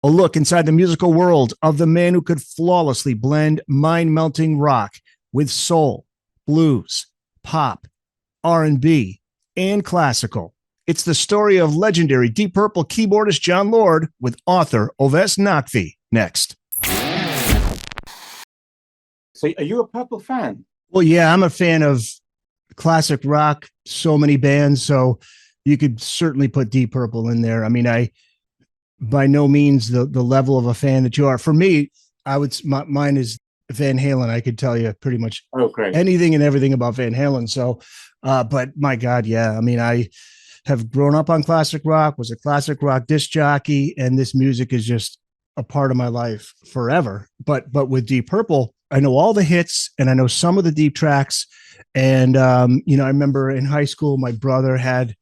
A look inside the musical world of the man who could flawlessly blend mind-melting rock with soul, blues, pop, R&B, and classical. It's the story of legendary Deep Purple keyboardist John Lord with author Ovais Naqvi next. So are you a Purple fan? Well, yeah, I'm a fan of classic rock, so many bands, so you could certainly put Deep Purple in there. I mean, I by no means the level of a fan that you are. For me, mine is Van Halen. I could tell you pretty much Great. anything and everything about Van Halen. So, but my God, yeah. I mean, I have grown up on classic rock, was a classic rock disc jockey, and this music is just a part of my life forever. But with Deep Purple, I know all the hits and I know some of the deep tracks. And I remember in high school, my brother had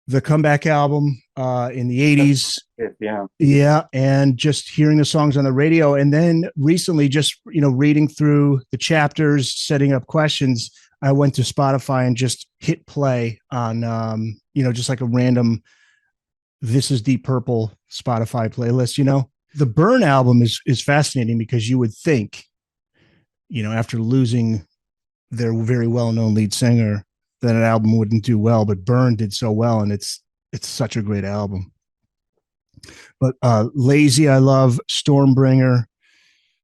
the Comeback album in the 80s. Yeah. Yeah. And just hearing the songs on the radio. And then recently, just, reading through the chapters, setting up questions, I went to Spotify and just hit play on, just like a random, this is Deep Purple Spotify playlist. The Burn album is fascinating because you would think, after losing their very well-known lead singer, that an album wouldn't do well, but Burn did so well, and it's such a great album. But Lazy, I love. Stormbringer,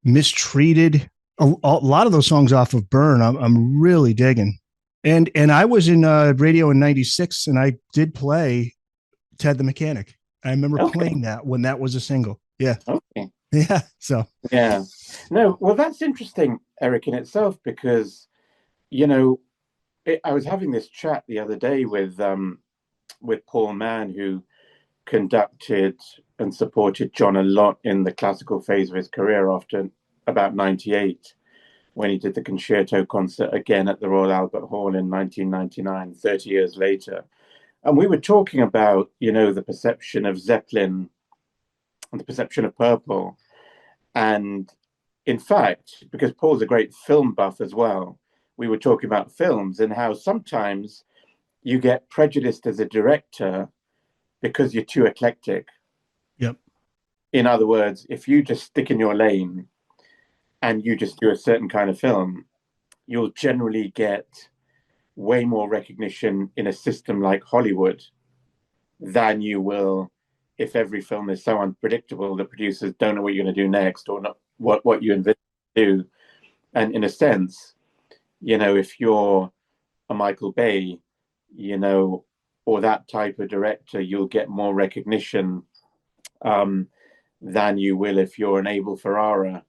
Mistreated, a lot of those songs off of Burn, I'm really digging. And I was in radio in '96, and I did play Ted the Mechanic. I remember playing that when that was a single. Yeah. Okay. Yeah. So. Yeah. No. Well, that's interesting, Eric, in itself, because I was having this chat the other day with Paul Mann, who conducted and supported John a lot in the classical phase of his career after about 98, when he did the concerto concert again at the Royal Albert Hall in 1999, 30 years later. And we were talking about, the perception of Zeppelin and the perception of Purple. And in fact, because Paul's a great film buff as well, we were talking about films and how sometimes you get prejudiced as a director because you're too eclectic. Yep. In other words, if you just stick in your lane and you just do a certain kind of film, you'll generally get way more recognition in a system like Hollywood than you will if every film is so unpredictable that producers don't know what you're going to do next or not what you envision to do. And in a sense, if you're a Michael Bay, or that type of director, you'll get more recognition than you will if you're an Abel Ferrara,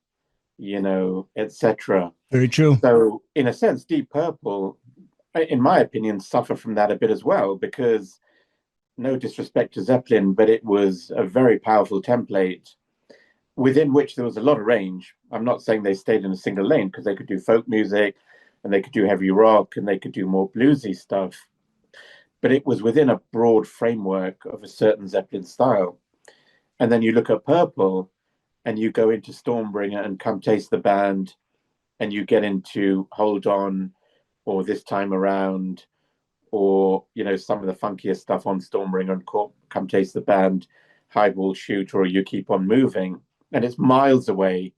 etc. Very true. So in a sense, Deep Purple, in my opinion, suffer from that a bit as well, because no disrespect to Zeppelin, but it was a very powerful template within which there was a lot of range. I'm not saying they stayed in a single lane, because they could do folk music and they could do heavy rock and they could do more bluesy stuff. But it was within a broad framework of a certain Zeppelin style. And then you look at Purple and you go into Stormbringer and Come Taste the Band, and you get into Hold On or This Time Around, or, some of the funkier stuff on Stormbringer and Come Taste the Band, Highball Shoot, or You Keep On Moving. And it's miles away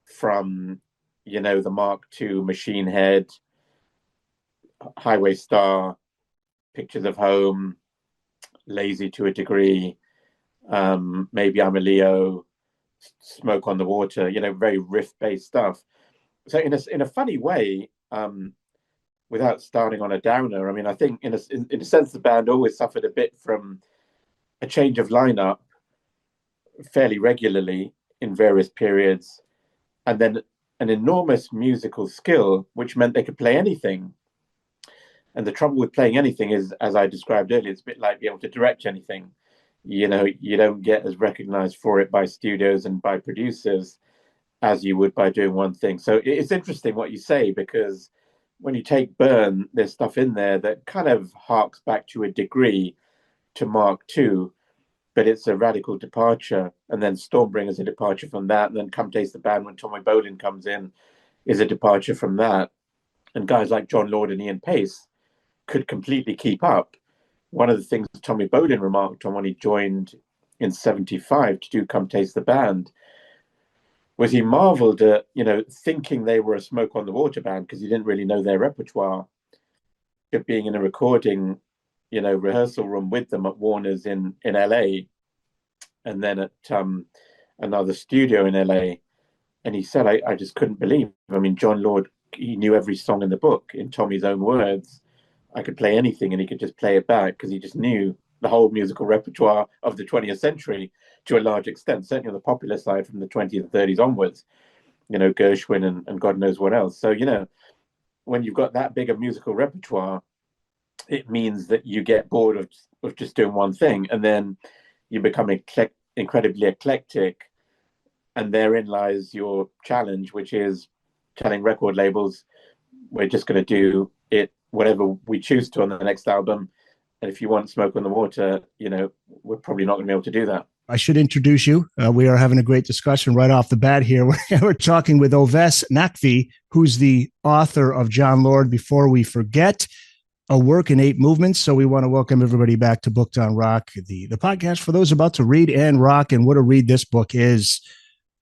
from, the Mark II, Machine Head, Highway Star, Pictures of Home, Lazy to a degree, Maybe I'm a Leo, Smoke on the Water, very riff-based stuff. So in a funny way, without starting on a downer, I mean, I think in a sense the band always suffered a bit from a change of lineup fairly regularly in various periods, and then an enormous musical skill, which meant they could play anything. And the trouble with playing anything is, as I described earlier, it's a bit like being able to direct anything. You don't get as recognized for it by studios and by producers as you would by doing one thing. So it's interesting what you say, because when you take Burn, there's stuff in there that kind of harks back to a degree to Mark II, but it's a radical departure. And then Stormbringer's a departure from that. And then Come Taste the Band, when Tommy Bolin comes in, is a departure from that. And guys like John Lord and Ian Pace could completely keep up. One of the things Tommy Bolin remarked on when he joined in 75 to do Come Taste the Band was he marveled at, thinking they were a Smoke on the Water band because he didn't really know their repertoire, of being in a recording, rehearsal room with them at Warner's in LA, and then at another studio in LA. And he said, I just couldn't believe. I mean, John Lord, he knew every song in the book in Tommy's own words. I could play anything and he could just play it back because he just knew the whole musical repertoire of the 20th century to a large extent, certainly on the popular side from the 20s and 30s onwards, Gershwin and God knows what else. So, when you've got that big a musical repertoire, it means that you get bored of just doing one thing, and then you become incredibly eclectic. And therein lies your challenge, which is telling record labels, we're just going to do it whatever we choose to on the next album. And if you want Smoke on the Water, we're probably not going to be able to do that. I should introduce you. We are having a great discussion right off the bat here. We're talking with Ovais Naqvi, who's the author of John Lord, Before We Forget, a work in 8 movements. So we want to welcome everybody back to Booked on Rock, the podcast for those about to read and rock. And what a read this book is.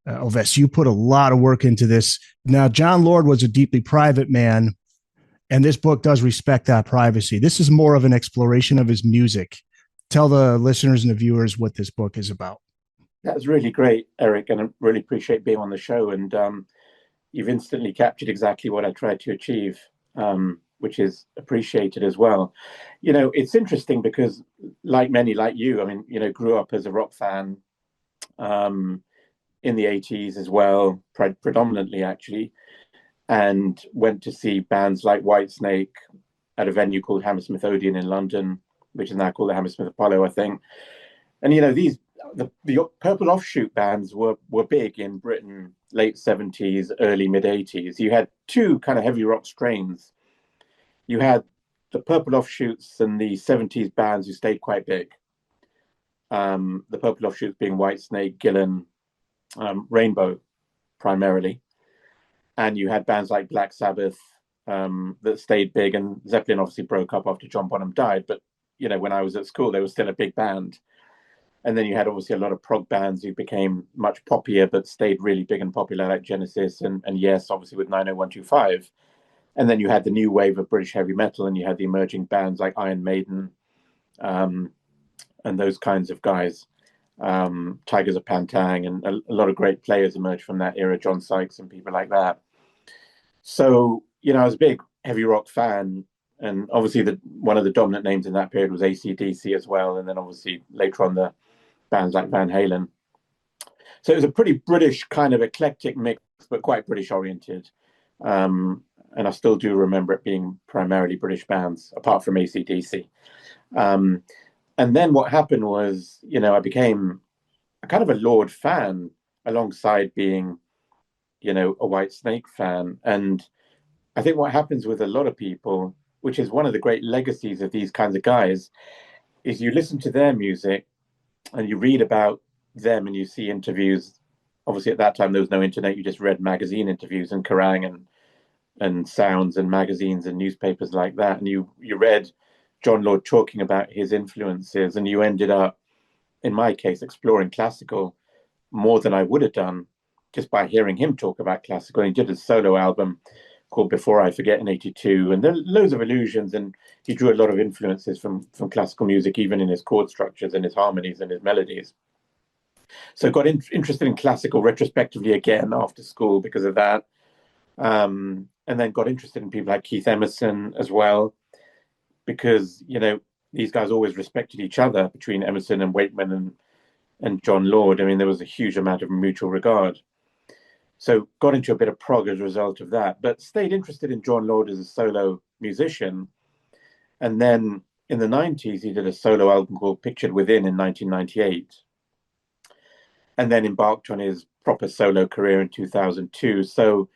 Ovais, you put a lot of work into this. Now, John Lord was a deeply private man, and this book does respect that privacy. This is more of an exploration of his music. Tell the listeners and the viewers what this book is about. That's really great, Eric, and I really appreciate being on the show. And you've instantly captured exactly what I tried to achieve, which is appreciated as well. It's interesting because, like many, like you, I mean, grew up as a rock fan in the 80s as well, predominantly actually, and went to see bands like Whitesnake at a venue called Hammersmith Odeon in London, which is now called the Hammersmith Apollo, I think. And the Purple Offshoot bands were big in Britain, late 70s, early mid 80s. You had 2 kind of heavy rock strains. You had the Purple Offshoots and the 70s bands who stayed quite big. The Purple Offshoots being Whitesnake, Gillan, Rainbow primarily. And you had bands like Black Sabbath that stayed big, and Zeppelin obviously broke up after John Bonham died, but when I was at school they were still a big band. And then you had obviously a lot of prog bands who became much poppier but stayed really big and popular, like Genesis and Yes, obviously with 90125. And then you had the new wave of British heavy metal, and you had the emerging bands like Iron Maiden and those kinds of guys. Tigers of Pantang, and a lot of great players emerged from that era, John Sykes and people like that. So, I was a big heavy rock fan, and obviously one of the dominant names in that period was AC/DC as well, and then obviously later on the bands like Van Halen. So it was a pretty British kind of eclectic mix, but quite British oriented. And I still do remember it being primarily British bands, apart from AC/DC. And then what happened was, I became a kind of a Lord fan alongside being, a Whitesnake fan. And I think what happens with a lot of people, which is one of the great legacies of these kinds of guys, is you listen to their music and you read about them and you see interviews. Obviously, at that time, there was no internet. You just read magazine interviews and Kerrang and Sounds and magazines and newspapers like that. And you read John Lord talking about his influences, and you ended up, in my case, exploring classical more than I would have done just by hearing him talk about classical. And he did a solo album called Before I Forget in 82, and there are loads of allusions, and he drew a lot of influences from classical music, even in his chord structures and his harmonies and his melodies. So got interested in classical retrospectively again after school because of that. And then got interested in people like Keith Emerson as well, because, these guys always respected each other between Emerson and Wakeman and John Lord. I mean, there was a huge amount of mutual regard. So got into a bit of prog as a result of that, but stayed interested in John Lord as a solo musician. And then in the 90s, he did a solo album called Pictured Within in 1998. And then embarked on his proper solo career in 2002. So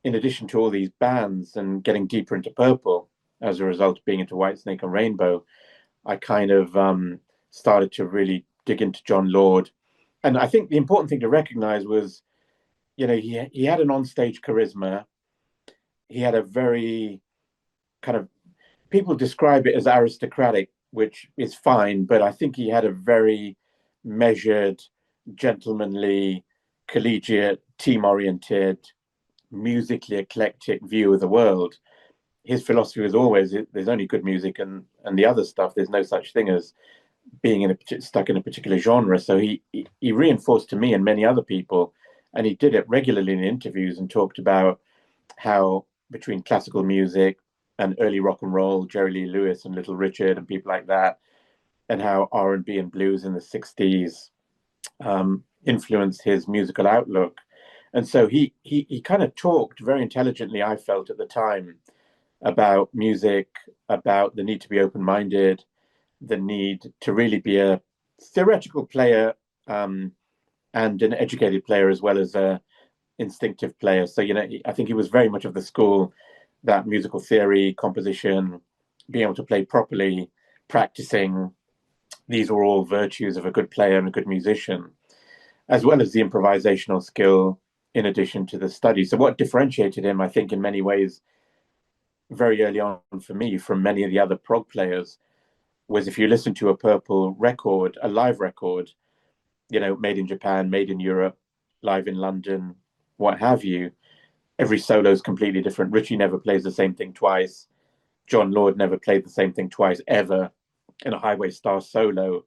in addition to all these bands and getting deeper into Purple, as a result of being into Whitesnake and Rainbow, I kind of started to really dig into John Lord. And I think the important thing to recognize was, he had an onstage charisma. He had a very kind of, people describe it as aristocratic, which is fine, but I think he had a very measured, gentlemanly, collegiate, team-oriented, musically eclectic view of the world. His philosophy was always there's only good music and the other stuff. There's no such thing as being stuck in a particular genre. So he reinforced to me and many other people, and he did it regularly in interviews and talked about how between classical music and early rock and roll, Jerry Lee Lewis and Little Richard and people like that, and how R&B and blues in the 60s influenced his musical outlook. And so he kind of talked very intelligently, I felt at the time, about music, about the need to be open-minded, the need to really be a theoretical player and an educated player as well as a instinctive player. So, I think he was very much of the school that musical theory, composition, being able to play properly, practicing, these were all virtues of a good player and a good musician, as well as the improvisational skill in addition to the study. So what differentiated him, I think, in many ways, very early on for me, from many of the other prog players, was if you listen to a Purple record, a live record, made in Japan, made in Europe, live in London, what have you, every solo is completely different. Richie never plays the same thing twice. John Lord never played the same thing twice, ever, in a Highway Star solo,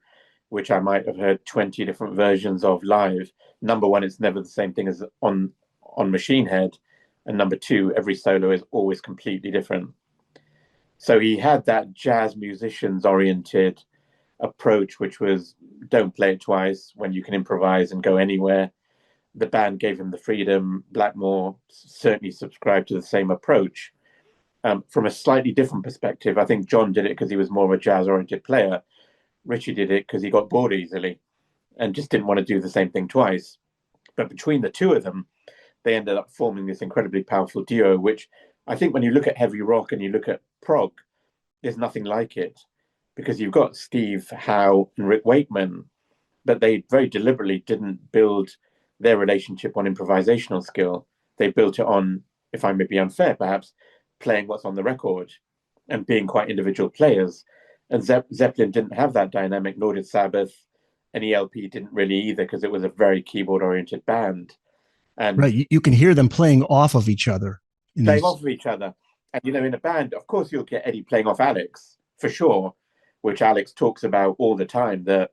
which I might have heard 20 different versions of live. Number one, it's never the same thing as on Machine Head. And number two, every solo is always completely different. So he had that jazz musicians oriented approach, which was don't play it twice when you can improvise and go anywhere. The band gave him the freedom. Blackmore certainly subscribed to the same approach. From a slightly different perspective, I think John did it because he was more of a jazz oriented player. Richie did it because he got bored easily and just didn't want to do the same thing twice. But between the two of them, they ended up forming this incredibly powerful duo, which I think when you look at heavy rock and you look at prog, there's nothing like it, because you've got Steve Howe and Rick Wakeman, but they very deliberately didn't build their relationship on improvisational skill. They built it on, if I may be unfair perhaps, playing what's on the record and being quite individual players. And Zeppelin didn't have that dynamic, nor did Sabbath. And ELP didn't really either, because it was a very keyboard-oriented band. And right, you can hear them playing off of each other. Off of each other. And, in a band, of course, you'll get Eddie playing off Alex, for sure, which Alex talks about all the time, that,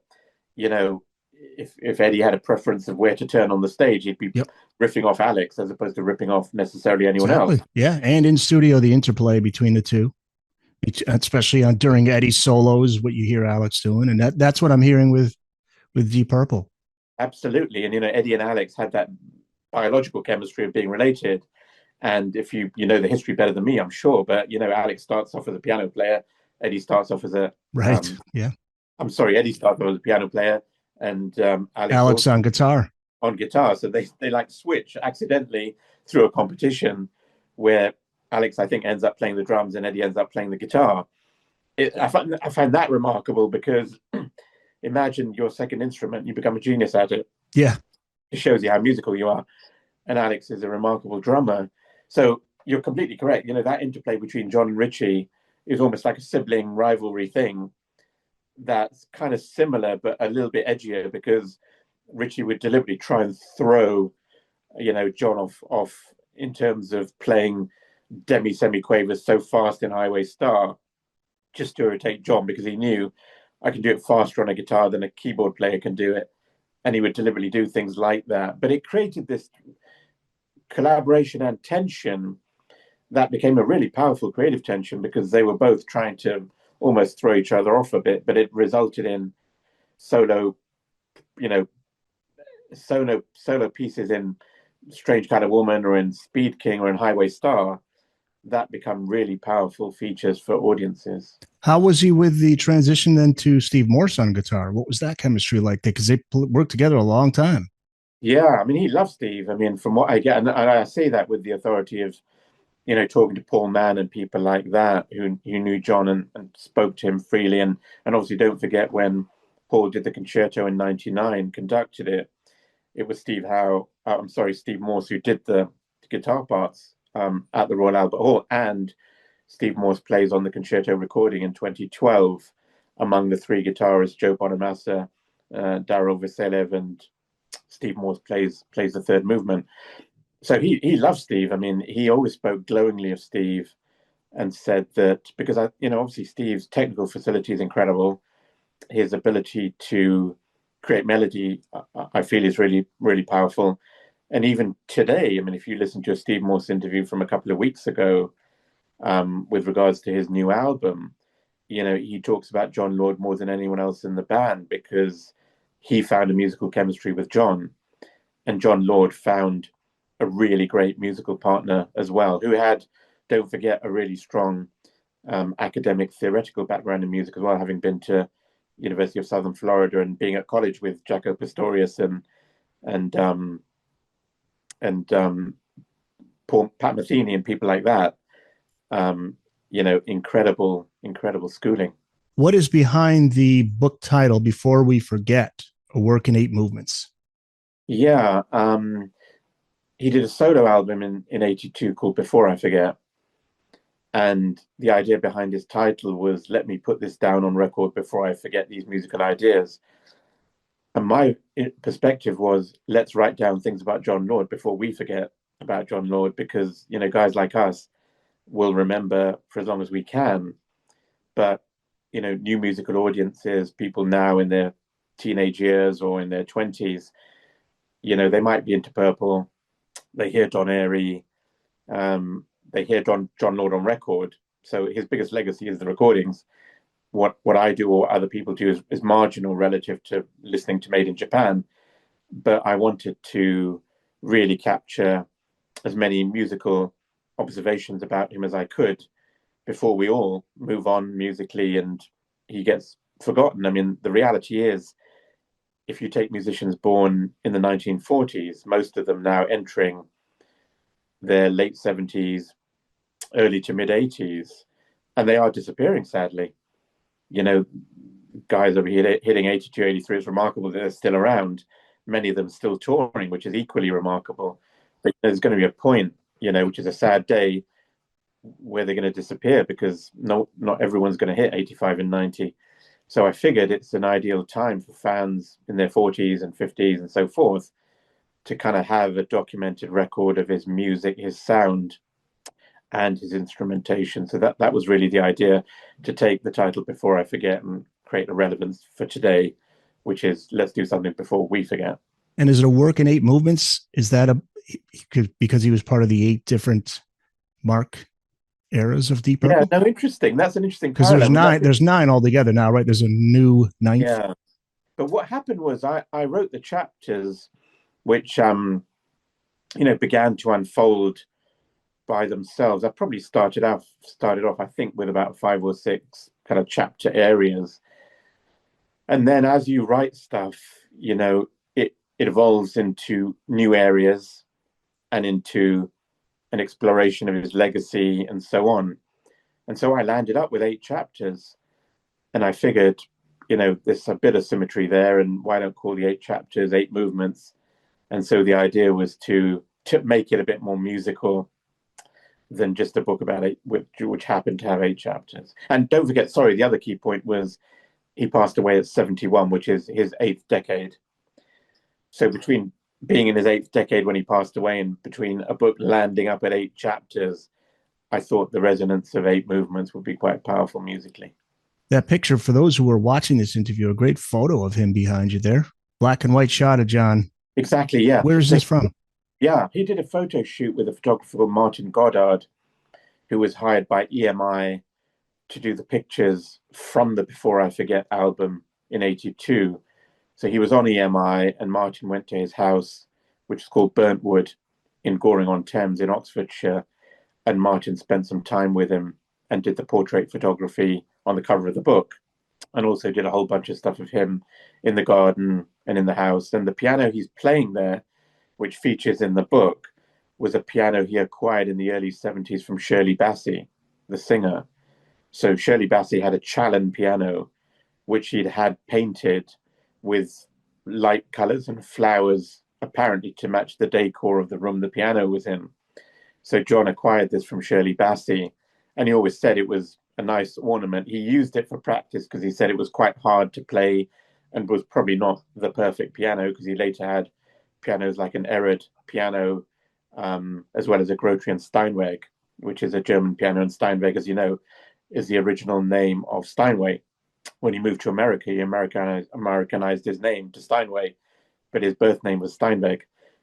if Eddie had a preference of where to turn on the stage, he'd be riffing off Alex as opposed to ripping off necessarily anyone else. Yeah, and in studio, the interplay between the two, especially during Eddie's solos, what you hear Alex doing, and that's what I'm hearing with Deep Purple. Absolutely, and Eddie and Alex had that biological chemistry of being related. And if you know the history better than me, I'm sure, but Alex starts off as a piano player, Eddie starts off as a I'm sorry, Eddie started off as a piano player, and Alex on guitar. On guitar, so they like switch accidentally through a competition where Alex, I think, ends up playing the drums and Eddie ends up playing the guitar. I find that remarkable, because imagine your second instrument, you become a genius at it. Yeah, it shows you how musical you are. And Alex is a remarkable drummer. So you're completely correct. That interplay between John and Richie is almost like a sibling rivalry thing that's kind of similar, but a little bit edgier, because Richie would deliberately try and throw, John off in terms of playing semi-quavers so fast in Highway Star, just to irritate John, because he knew I can do it faster on a guitar than a keyboard player can do it. And he would deliberately do things like that. But it created this collaboration and tension that became a really powerful creative tension, because they were both trying to almost throw each other off a bit, but it resulted in solo pieces in Strange Kind of Woman or in Speed King or in Highway Star that become really powerful features for audiences. How was he with the transition then to Steve Morse on guitar? What was that chemistry like? Because they worked together a long time. Yeah, he loves Steve. From what I get, and I say that with the authority of, talking to Paul Mann and people like that who knew John and spoke to him freely. And obviously, don't forget when Paul did the concerto in '99, conducted it. It was Steve Morse who did the guitar parts at the Royal Albert Hall, and Steve Morse plays on the concerto recording in 2012 among the three guitarists, Joe Bonamassa, Daryl Vassiliev and Steve Morse plays the third movement. So he loves Steve. I mean, he always spoke glowingly of Steve and said that because obviously Steve's technical facility is incredible. His ability to create melody, I feel, is really, really powerful. And even today, I mean, if you listen to a Steve Morse interview from a couple of weeks ago, with regards to his new album, he talks about John Lord more than anyone else in the band because he found a musical chemistry with John, and John Lord found a really great musical partner as well, who had, don't forget, a really strong academic theoretical background in music as well, having been to University of Southern Florida and being at college with Jaco Pastorius and Paul Pat Metheny and people like that. Incredible schooling. What is behind the book title, Before We Forget, A Work in 8 Movements? Yeah. He did a solo album in 82 called Before I Forget. And the idea behind his title was, let me put this down on record before I forget these musical ideas. And my perspective was, let's write down things about John Lord before we forget about John Lord, because, guys like us will remember for as long as we can. But, new musical audiences, people now in their teenage years or in their 20s, they might be into Purple. They hear Don Airey. They hear John Lord on record. So his biggest legacy is the recordings. What I do or other people do is marginal relative to listening to Made in Japan. But I wanted to really capture as many musical observations about him as I could before we all move on musically and he gets forgotten. I mean, the reality is, if you take musicians born in the 1940s, most of them now entering their late 70s, early to mid 80s, and they are disappearing, sadly. Guys over here hitting 82, 83, it's remarkable that they're still around. Many of them still touring, which is equally remarkable. But there's going to be a point, which is a sad day, where they're going to disappear because not everyone's going to hit 85 and 90. So I figured it's an ideal time for fans in their 40s and 50s and so forth to kind of have a documented record of his music, his sound, and his instrumentation. So that was really the idea, to take the title Before I Forget and create a relevance for today, which is, let's do something before we forget. And is it a work in 8 movements? Is that because he was part of the 8 different Mark eras of Deep Purple? Yeah, no, interesting. That's an interesting because there's 9 altogether now, right? There's a new 9th. Yeah. But what happened was I wrote the chapters which began to unfold by themselves. I probably started off, I think, with about 5 or 6 kind of chapter areas. And then as you write stuff, it evolves into new areas and into an exploration of his legacy and so on. And so I landed up with 8 chapters. And I figured, there's a bit of symmetry there, and why don't call the 8 chapters 8 movements? And so the idea was to make it a bit more musical than just a book about 8, which happened to have 8 chapters. And don't forget, sorry, the other key point was he passed away at 71, which is his 8th decade. So between being in his 8th decade when he passed away and between a book landing up at 8 chapters, I thought the resonance of 8 movements would be quite powerful musically. That picture, for those who are watching this interview, a great photo of him behind you there. Black and white shot of John. Exactly, yeah. Where is this from? Yeah, he did a photo shoot with a photographer called Martin Goddard, who was hired by EMI to do the pictures from the Before I Forget album in 82. So he was on EMI, and Martin went to his house, which is called Burntwood in Goring-on-Thames in Oxfordshire, and Martin spent some time with him and did the portrait photography on the cover of the book, and also did a whole bunch of stuff of him in the garden and in the house. And the piano he's playing there, which features in the book, was a piano he acquired in the early 70s from Shirley Bassey, the singer. So Shirley Bassey had a Challen piano, which he'd had painted with light colors and flowers, apparently to match the decor of the room the piano was in. So John acquired this from Shirley Bassey, and he always said it was a nice ornament. He used it for practice because he said it was quite hard to play and was probably not the perfect piano, because he later had pianos like an Erard piano, as well as a Grotrian Steinweg, which is a German piano. And Steinweg, as you know, is the original name of Steinway. When he moved to America, he Americanized his name to Steinway, but his birth name was Steinweg.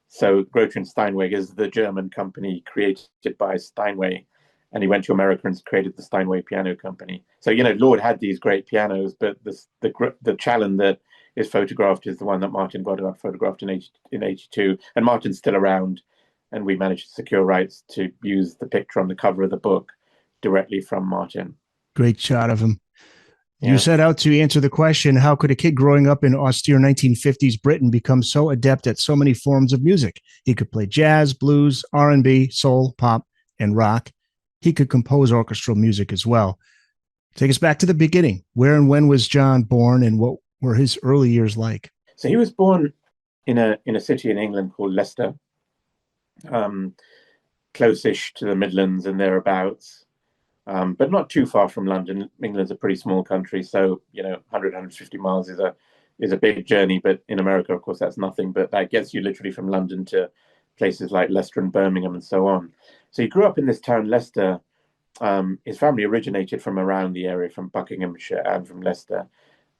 So Grotrian Steinweg is the German company created by Steinway, and he went to America and created the Steinway Piano Company. So, you know, Lord had these great pianos, but the Challen that is photographed is the one that Martin Godard photographed in 82. And Martin's still around, and we managed to secure rights to use the picture on the cover of the book directly from Martin. Great shot of him. Yeah. You set out to answer the question, how could a kid growing up in austere 1950s Britain become so adept at so many forms of music? He could play jazz, blues, R&B, soul, pop, and rock. He could compose orchestral music as well. Take us back to the beginning. Where and when was John born, and what were his early years like? So he was born in a city in England called Leicester, close-ish to the Midlands and thereabouts, but not too far from London. England's a pretty small country, so 100, 150 miles is a big journey. But in America, of course, that's nothing. But that gets you literally from London to places like Leicester and Birmingham and so on. So he grew up in this town, Leicester. His family originated from around the area, from Buckinghamshire and from Leicester.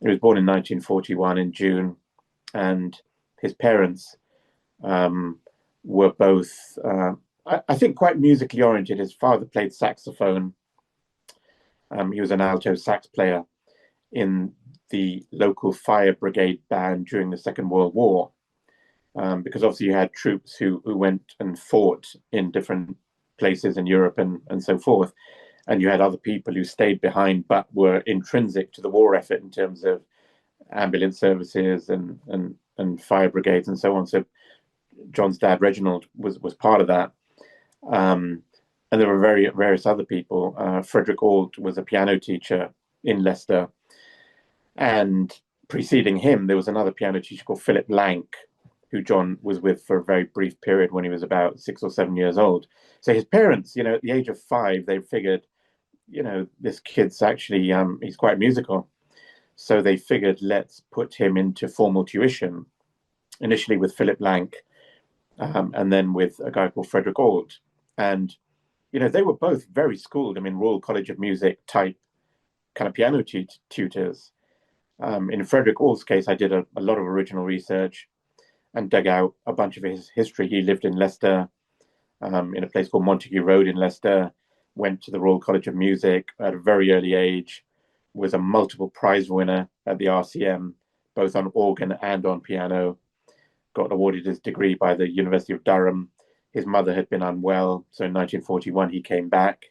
He was born in 1941 in June, and his parents were both, I think, quite musically oriented. His father played saxophone. He was an alto sax player in the local fire brigade band during the Second World War, because obviously you had troops who went and fought in different places in Europe and so forth. And you had other people who stayed behind but were intrinsic to the war effort in terms of ambulance services and fire brigades and so on. So John's dad, Reginald, was part of that. And there were various other people. Frederick Ault was a piano teacher in Leicester. And preceding him, there was another piano teacher called Philip Lank, who John was with for a very brief period when he was about 6 or 7 years old. So his parents, at the age of 5, they figured, this kid's actually, he's quite musical. So they figured, let's put him into formal tuition, initially with Philip Lank, and then with a guy called Frederick Ault. And, they were both very schooled. I mean, Royal College of Music type kind of piano tutors. In Frederick Ault's case, I did a lot of original research and dug out a bunch of his history. He lived in Leicester, in a place called Montague Road in Leicester, went to the Royal College of Music at a very early age, was a multiple prize winner at the RCM, both on organ and on piano, got awarded his degree by the University of Durham. His mother had been unwell, so in 1941 he came back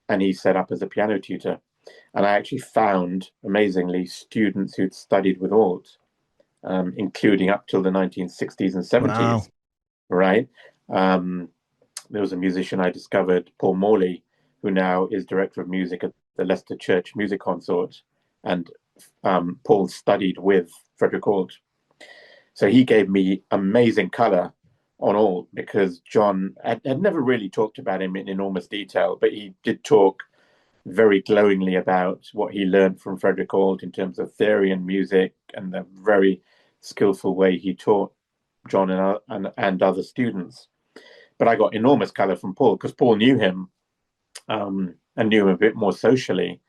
and he set up as a piano tutor. And I actually found, amazingly, students who'd studied with Ault, including up till the 1960s and 70s. Wow. Right? There was a musician I discovered, Paul Morley, who now is director of music at the Leicester Church Music Consort. And Paul studied with Frederick Ault. So he gave me amazing color on Ault, because John had never really talked about him in enormous detail, but he did talk very glowingly about what he learned from Frederick Ault in terms of theory and music, and the very skillful way he taught John and other students. But I got enormous color from Paul, because Paul knew him, and knew him a bit more socially,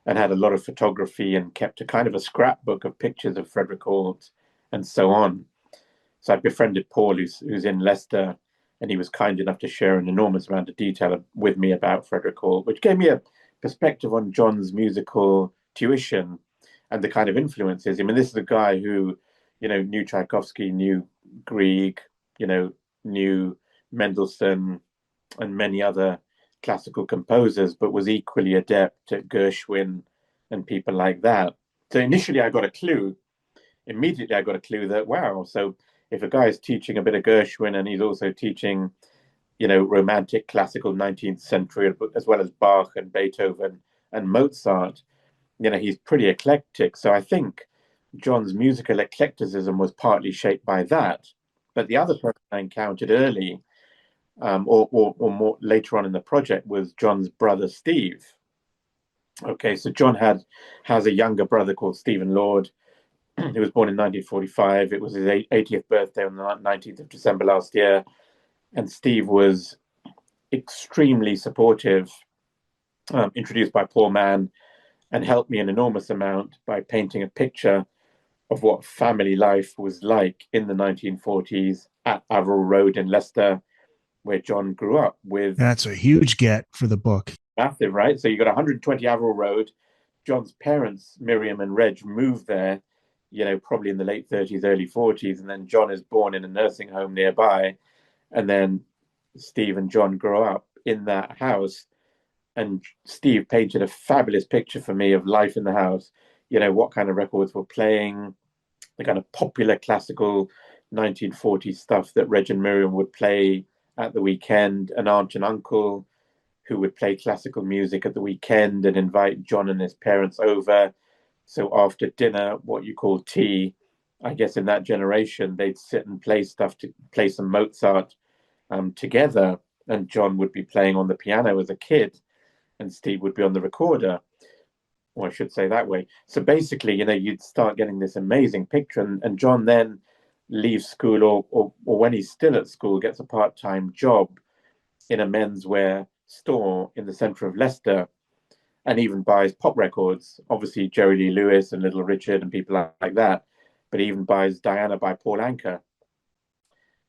and had a lot of photography and kept a kind of a scrapbook of pictures of Frederick Ault and so on. So I befriended Paul, who's in Leicester, and he was kind enough to share an enormous amount of detail with me about Frederick Ault, which gave me a perspective on John's musical tuition and the kind of influences. I mean, this is a guy who, knew Tchaikovsky, knew Grieg, knew Mendelssohn and many other classical composers, but was equally adept at Gershwin and people like that. So initially I got a clue. Immediately I got a clue that, wow, so if a guy is teaching a bit of Gershwin and he's also teaching, romantic classical 19th century, as well as Bach and Beethoven and Mozart, he's pretty eclectic. So I think John's musical eclecticism was partly shaped by that. But the other person I encountered early, or more later on in the project, was John's brother, Steve. Okay, so John has a younger brother called Stephen Lord, He was born in 1945. It was his 80th birthday on the 19th of December last year. And Steve was extremely supportive, introduced by Poor Man, and helped me an enormous amount by painting a picture of what family life was like in the 1940s at Averell Road in Leicester, where John grew up with. That's a huge get for the book. Massive, right? So you got 120 Averell Road. John's parents, Miriam and Reg, moved there, probably in the late 30s, early 40s. And then John is born in a nursing home nearby. And then Steve and John grow up in that house. And Steve painted a fabulous picture for me of life in the house. What kind of records were playing, the kind of popular classical 1940s stuff that Reg and Miriam would play at the weekend, an aunt and uncle who would play classical music at the weekend and invite John and his parents over. So after dinner, what you call tea, I guess in that generation, they'd sit and play some Mozart together. And John would be playing on the piano as a kid, and Steve would be on the recorder. Or I should say that way. So basically, you'd start getting this amazing picture. And John then leaves school, or when he's still at school, gets a part-time job in a menswear store in the center of Leicester, and even buys pop records, obviously Jerry Lee Lewis and Little Richard and people like that, but he even buys Diana by Paul Anka.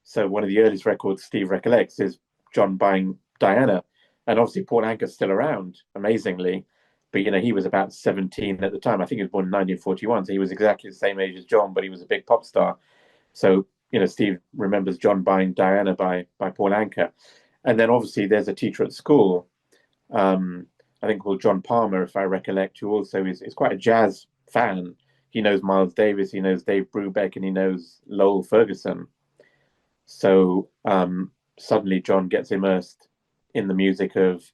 So one of the earliest records Steve recollects is John buying Diana, and obviously Paul Anka's still around, amazingly, but he was about 17 at the time. I think he was born in 1941, so he was exactly the same age as John, but he was a big pop star. So Steve remembers John buying Diana by Paul Anka. And then obviously there's a teacher at school, I think called John Palmer, if I recollect, who also is quite a jazz fan. He knows Miles Davis, he knows Dave Brubeck, and he knows Lowell Ferguson. So suddenly John gets immersed in the music of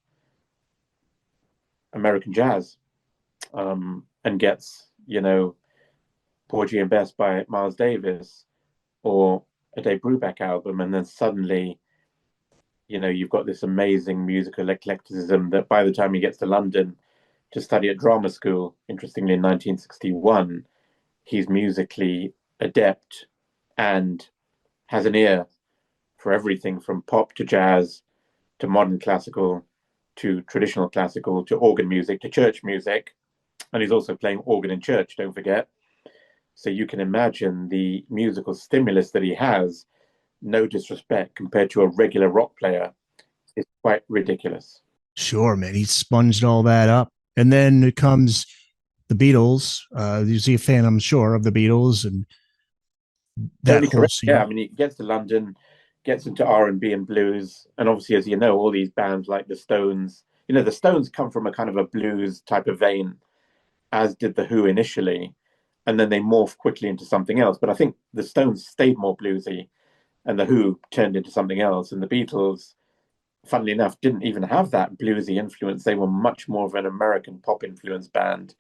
American jazz, and gets, Porgy and Bess by Miles Davis or a Dave Brubeck album, and then suddenly you've got this amazing musical eclecticism that by the time he gets to London to study at drama school, interestingly in 1961, he's musically adept and has an ear for everything from pop to jazz to modern classical to traditional classical to organ music to church music. And he's also playing organ in church, don't forget. So you can imagine the musical stimulus that he has, no disrespect, compared to a regular rock player, is quite ridiculous. Sure, man. He sponged all that up. And then it comes the Beatles. You're a fan, I'm sure, of the Beatles and that Totally whole correct. scene. Yeah, I mean, he gets to London, gets into R&B and blues. And obviously, as you know, all these bands like the Stones, the Stones come from a kind of a blues type of vein, as did the Who initially. And then they morphed quickly into something else. But I think the Stones stayed more bluesy, and the Who turned into something else. And the Beatles, funnily enough, didn't even have that bluesy influence. They were much more of an American pop influence band,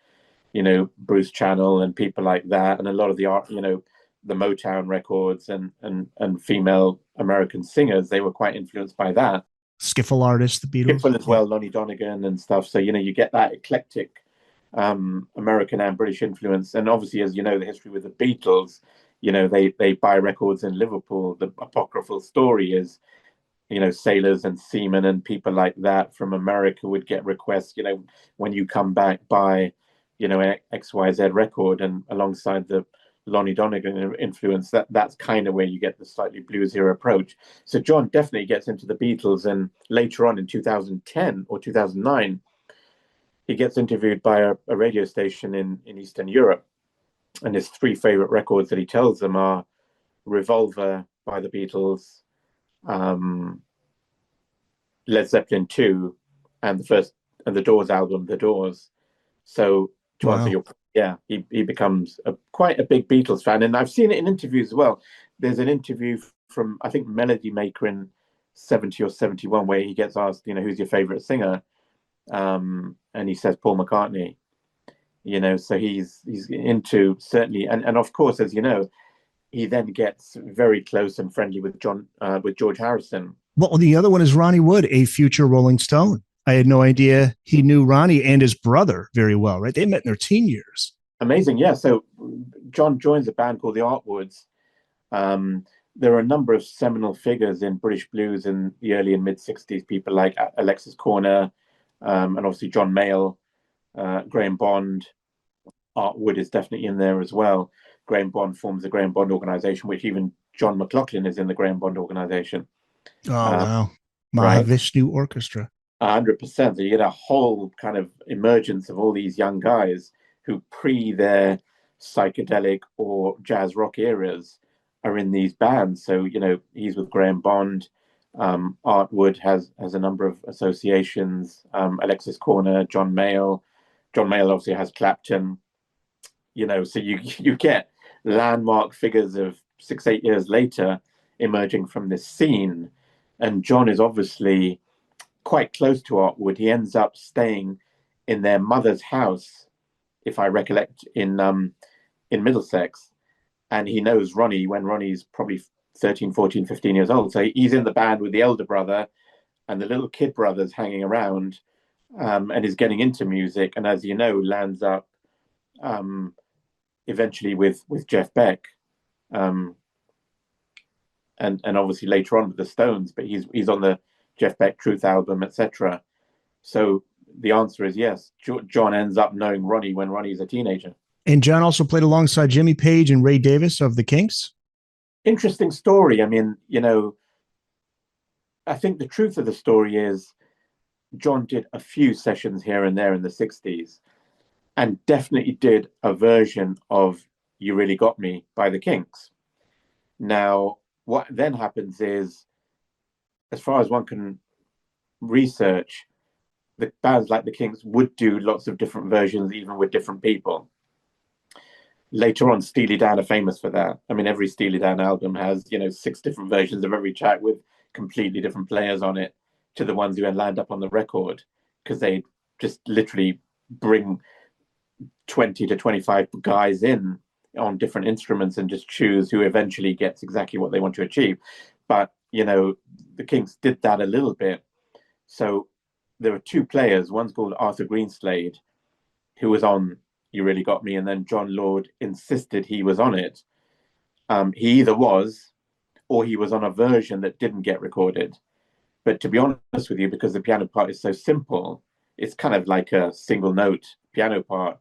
Bruce Channel and people like that. And a lot of the art, the Motown records and female American singers, they were quite influenced by that. Skiffle artists, the Beatles. Skiffle as well, Lonnie Donegan and stuff. So, you get that eclectic American and British influence. And obviously, as you know, the history with the Beatles, they buy records in Liverpool. The apocryphal story is, sailors and seamen and people like that from America would get requests, when you come back, buy, XYZ record, and alongside the Lonnie Donegan influence, that's kind of where you get the slightly bluesier approach. So John definitely gets into the Beatles, and later on in 2010 or 2009, he gets interviewed by a radio station in Eastern Europe, and his three favorite records that he tells them are Revolver by the Beatles, Led Zeppelin 2, and the Doors album, The Doors. So to answer your point, yeah, he becomes quite a big Beatles fan. And I've seen it in interviews as well. There's an interview from, I think, Melody Maker in 70 or 71, where he gets asked, who's your favorite singer? And he says Paul McCartney. So he's into, certainly, and of course, as you know, he then gets very close and friendly with George Harrison. Well, the other one is Ronnie Wood, a future Rolling Stone. I had no idea he knew Ronnie and his brother very well, right? They met in their teen years. Amazing. Yeah. So John joins a band called the Artwoods. There are a number of seminal figures in British blues in the early and mid 60s, people like Alexis Corner, and obviously John Mayall, Graham Bond. Art Wood is definitely in there as well. Graham Bond forms the Graham Bond organization, which even John McLaughlin is in the Graham Bond organization. Oh, wow. Right. Mahavishnu Orchestra. 100%. So you get a whole kind of emergence of all these young guys who pre their psychedelic or jazz rock eras are in these bands. So, he's with Graham Bond. Art Wood has a number of associations. Alexis Corner, John Mayall. John Mayall obviously has Clapton. So you get landmark figures of 6-8 years later emerging from this scene. And John is obviously quite close to Artwood. He ends up staying in their mother's house, if I recollect, in Middlesex. And he knows Ronnie when Ronnie's probably 13, 14, 15 years old. So he's in the band with the elder brother, and the little kid brother's hanging around, and is getting into music. And as you know, lands up eventually with Jeff Beck. And obviously later on with the Stones, but he's on the Jeff Beck Truth album, etc. So the answer is yes. John ends up knowing Ronnie when Ronnie's a teenager. And John also played alongside Jimmy Page and Ray Davis of the Kinks. Interesting story. I mean, I think the truth of the story is John did a few sessions here and there in the 60s and definitely did a version of You Really Got Me by the Kinks. Now, what then happens is, as far as one can research, the bands like the Kinks would do lots of different versions, even with different people. Later on, Steely Dan are famous for that. I mean, every Steely Dan album has, 6 different versions of every track with completely different players on it to the ones who land up on the record, because they just literally bring 20 to 25 guys in on different instruments and just choose who eventually gets exactly what they want to achieve. But, the Kinks did that a little bit. So there are 2 players. One's called Arthur Greenslade, who was on You Really Got Me, and then John Lord insisted he was on it. He either was, or he was on a version that didn't get recorded. But to be honest with you, because the piano part is so simple, it's kind of like a single note piano part.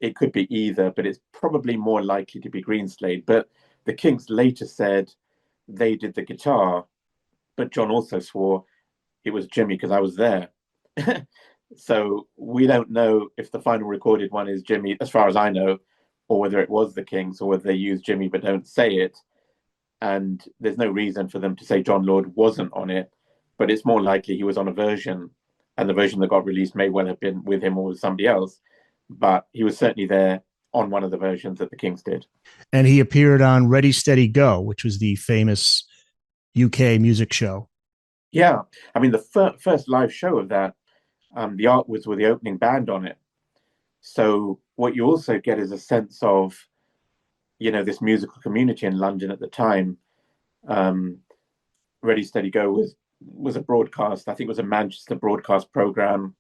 It could be either, but it's probably more likely to be Greenslade. But the Kinks later said they did the guitar, but John also swore it was Jimmy because I was there. So we don't know if the final recorded one is Jimmy, as far as I know, or whether it was the Kinks, or whether they used Jimmy but don't say it. And there's no reason for them to say John Lord wasn't on it, but it's more likely he was on a version, and the version that got released may well have been with him or with somebody else, but he was certainly there on one of the versions that the Kinks did. And he appeared on Ready, Steady, Go, which was the famous UK music show. Yeah. I mean, the first live show of that, the Artwoods were the opening band on it. So what you also get is a sense of, this musical community in London at the time. Ready, Steady, Go was a broadcast. I think it was a Manchester broadcast program.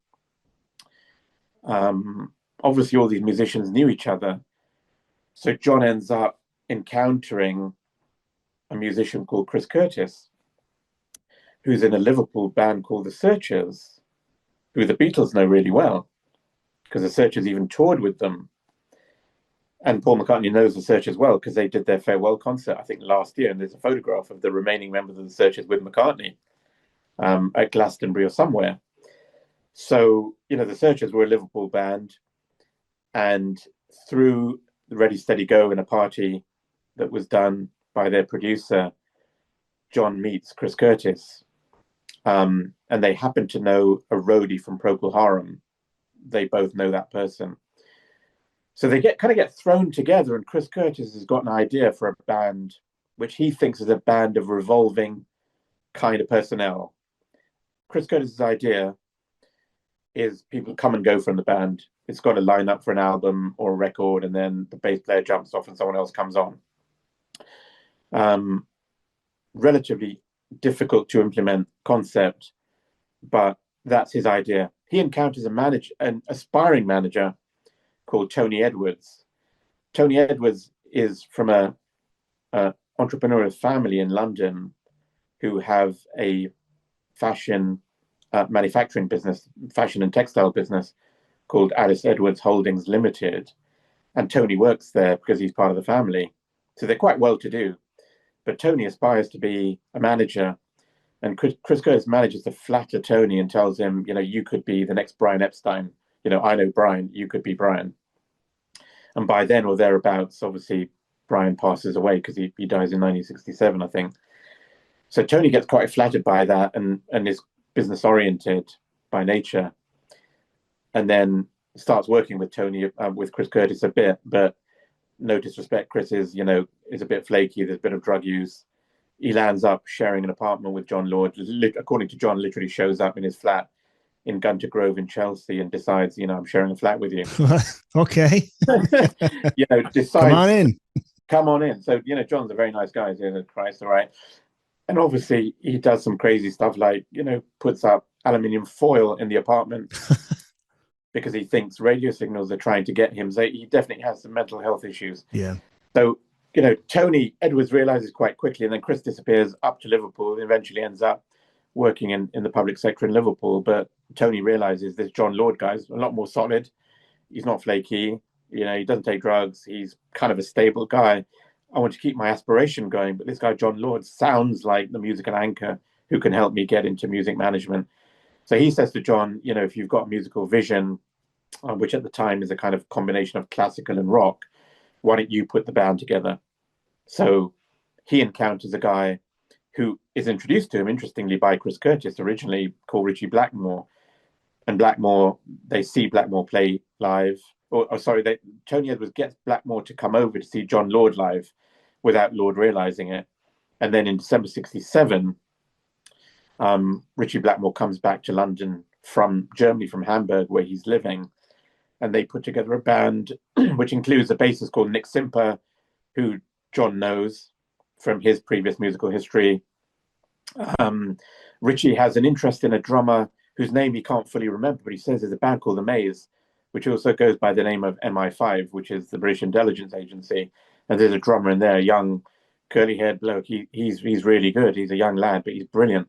Obviously, all these musicians knew each other. So John ends up encountering a musician called Chris Curtis, who's in a Liverpool band called The Searchers, who the Beatles know really well, because The Searchers even toured with them. And Paul McCartney knows The Searchers well because they did their farewell concert, I think, last year. And there's a photograph of the remaining members of The Searchers with McCartney at Glastonbury or somewhere. So, The Searchers were a Liverpool band. And through Ready, Steady, Go in a party that was done by their producer, John meets Chris Curtis. And they happen to know a roadie from Procol Harum. They both know that person. So they get thrown together, and Chris Curtis has got an idea for a band, which he thinks is a band of revolving kind of personnel. Chris Curtis's idea is people come and go from the band. It's got to line up for an album or a record, and then the bass player jumps off and someone else comes on. Relatively difficult to implement concept, but that's his idea. He encounters an aspiring manager called Tony Edwards. Tony Edwards is from a entrepreneurial family in London who have a fashion manufacturing business, fashion and textile business called Alice Edwards Holdings Limited. And Tony works there because he's part of the family. So they're quite well to do. But Tony aspires to be a manager. And Chris Curtis manages to flatter Tony and tells him, you could be the next Brian Epstein. I know Brian, you could be Brian. And by then or thereabouts, obviously, Brian passes away because he dies in 1967, I think. So Tony gets quite flattered by that and is business oriented by nature. And then starts working with Tony, with Chris Curtis a bit, but no disrespect, Chris is a bit flaky. There's a bit of drug use. He lands up sharing an apartment with John Lord. According to John, literally shows up in his flat in Gunter Grove in Chelsea and decides, I'm sharing a flat with you. Okay. Decides. Come on in. Come on in. So, John's a very nice guy. Christ, all right. And obviously he does some crazy stuff like, puts up aluminium foil in the apartment because he thinks radio signals are trying to get him. So he definitely has some mental health issues. Yeah. So, Tony Edwards realizes quite quickly, and then Chris disappears up to Liverpool and eventually ends up working in the public sector in Liverpool. But Tony realizes this John Lord guy's a lot more solid. He's not flaky. He doesn't take drugs. He's kind of a stable guy. I want to keep my aspiration going, but this guy, John Lord, sounds like the musical anchor who can help me get into music management. So he says to John, if you've got musical vision, which at the time is a kind of combination of classical and rock, why don't you put the band together? So he encounters a guy who is introduced to him, interestingly, by Chris Curtis, originally called Richie Blackmore. And they see Blackmore play live. Tony Edwards gets Blackmore to come over to see John Lord live without Lord realizing it. And then in December 1967, Richie Blackmore comes back to London from Germany, from Hamburg, where he's living. And they put together a band, which includes a bassist called Nick Simper, who John knows from his previous musical history. Richie has an interest in a drummer whose name he can't fully remember, but he says there's a band called The Maze, which also goes by the name of MI5, which is the British intelligence agency. And there's a drummer in there, a young curly-haired bloke. He's really good. He's a young lad, but he's brilliant.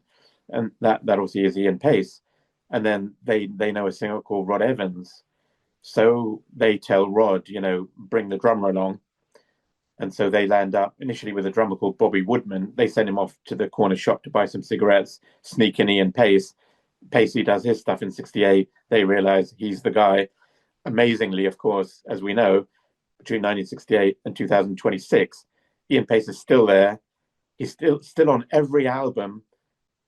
And that obviously is Ian Pace. And then they know a singer called Rod Evans. So they tell Rod, bring the drummer along. And so they land up initially with a drummer called Bobby Woodman. They send him off to the corner shop to buy some cigarettes, sneak in Ian Pace. Pacey does his stuff in 1968. They realize he's the guy. Amazingly, of course, as we know, between 1968 and 2026, Ian Pace is still there. He's still on every album.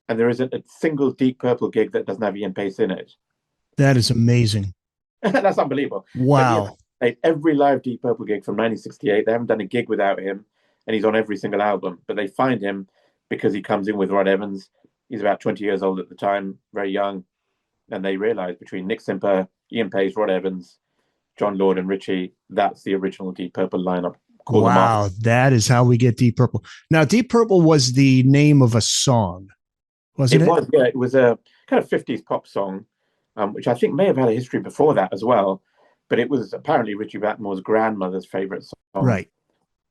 And there isn't a single Deep Purple gig that doesn't have Ian Pace in it. That is amazing. That's unbelievable. Wow. Every live Deep Purple gig from 1968, they haven't done a gig without him, and he's on every single album. But they find him because he comes in with Rod Evans. He's about 20 years old at the time, very young. And they realize between Nick Simper, Ian Pace, Rod Evans, John Lord, and Richie, that's the original Deep Purple lineup. Wow, that is how we get Deep Purple. Now, Deep Purple was the name of a song, wasn't it? It was, yeah. It was a kind of 50s pop song, which I think may have had a history before that as well. But it was apparently Richie Blackmore's grandmother's favorite song. Right.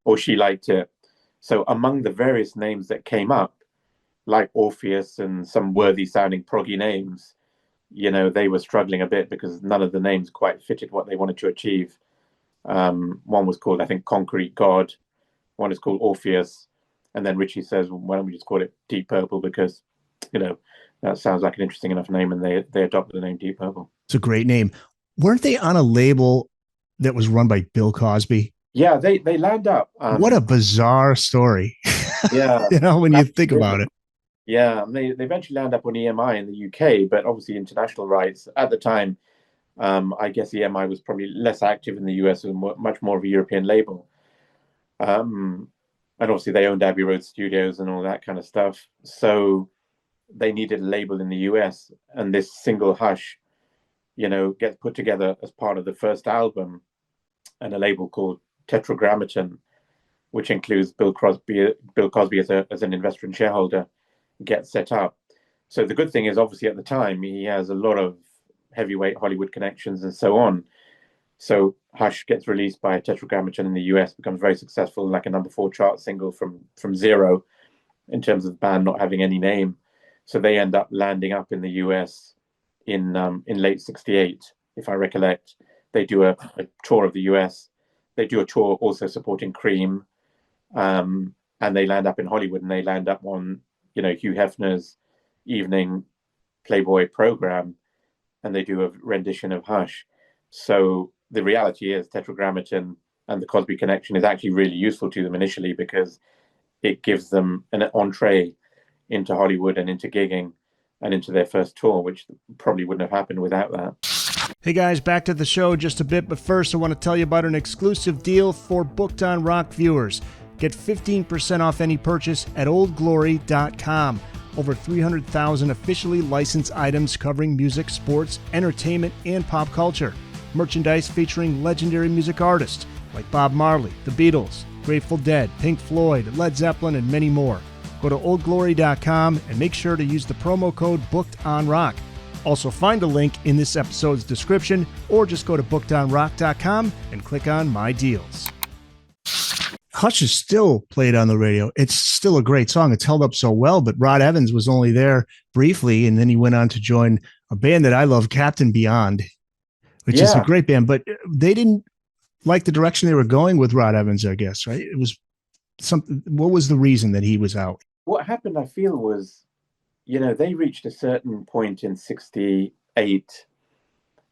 Or she liked it. So among the various names that came up, like Orpheus and some worthy sounding proggy names, they were struggling a bit because none of the names quite fitted what they wanted to achieve. One was called, I think, Concrete God. One is called Orpheus. And then Richie says, well, why don't we just call it Deep Purple? Because, that sounds like an interesting enough name. And they adopted the name Deep Purple. It's a great name. Weren't they on a label that was run by Bill Cosby? Yeah, they land up. What a bizarre story. Yeah. When you think about it. Yeah, they eventually land up on EMI in the UK, but obviously international rights. At the time, I guess EMI was probably less active in the US and much more of a European label. And obviously they owned Abbey Road Studios and all that kind of stuff. So they needed a label in the US, and this single Hush, gets put together as part of the first album, and a label called Tetragrammaton, which includes Bill Cosby as an investor and shareholder, gets set up. So the good thing is, obviously, at the time, he has a lot of heavyweight Hollywood connections and so on. So Hush gets released by Tetragrammaton in the US, becomes very successful, like a #4 chart single from zero in terms of the band not having any name. So they end up landing up in the US in late '68, if I recollect. They do a tour of the US. They do a tour also supporting Cream, and they land up in Hollywood, and they land up on Hugh Hefner's evening Playboy program, and they do a rendition of Hush. So the reality is Tetragrammaton and the Cosby Connection is actually really useful to them initially because it gives them an entree into Hollywood and into gigging and into their first tour, which probably wouldn't have happened without that. Hey guys, back to the show just a bit, but first I want to tell you about an exclusive deal for Booked on Rock viewers. Get 15% off any purchase at oldglory.com. Over 300,000 officially licensed items covering music, sports, entertainment, and pop culture. Merchandise featuring legendary music artists like Bob Marley, The Beatles, Grateful Dead, Pink Floyd, Led Zeppelin, and many more. Go to oldglory.com and make sure to use the promo code BookedOnRock. Also find a link in this episode's description, or just go to bookedonrock.com and click on My Deals. Hush is still played on the radio. It's still a great song. It's held up so well, but Rod Evans was only there briefly, and then he went on to join a band that I love, Captain Beyond, which is a great band, but they didn't like the direction they were going with Rod Evans, I guess, right? It was something. What was the reason that he was out? What happened, I feel, was, they reached a certain point in '68,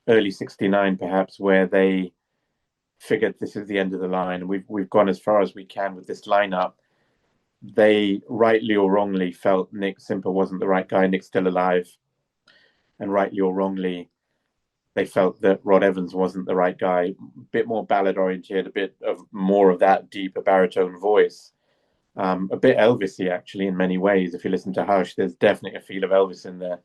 early '69, perhaps, where they figured this is the end of the line. We've gone as far as we can with this lineup. They, rightly or wrongly, felt Nick Simper wasn't the right guy. Nick's still alive. And rightly or wrongly, they felt that Rod Evans wasn't the right guy. A bit more ballad-oriented, a bit of more of that deeper baritone voice. A bit Elvis-y, actually, in many ways. If you listen to Hush, there's definitely a feel of Elvis in there.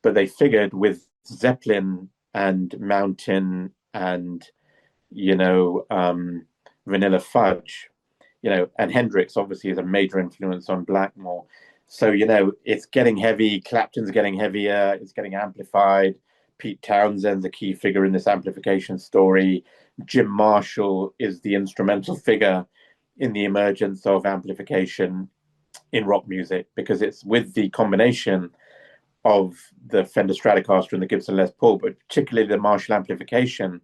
But they figured with Zeppelin and Mountain and, Vanilla Fudge, and Hendrix obviously is a major influence on Blackmore. So, it's getting heavy. Clapton's getting heavier. It's getting amplified. Pete Townsend's a key figure in this amplification story. Jim Marshall is the instrumental figure in the emergence of amplification in rock music, because it's with the combination of the Fender Stratocaster and the Gibson Les Paul, but particularly the Marshall amplification,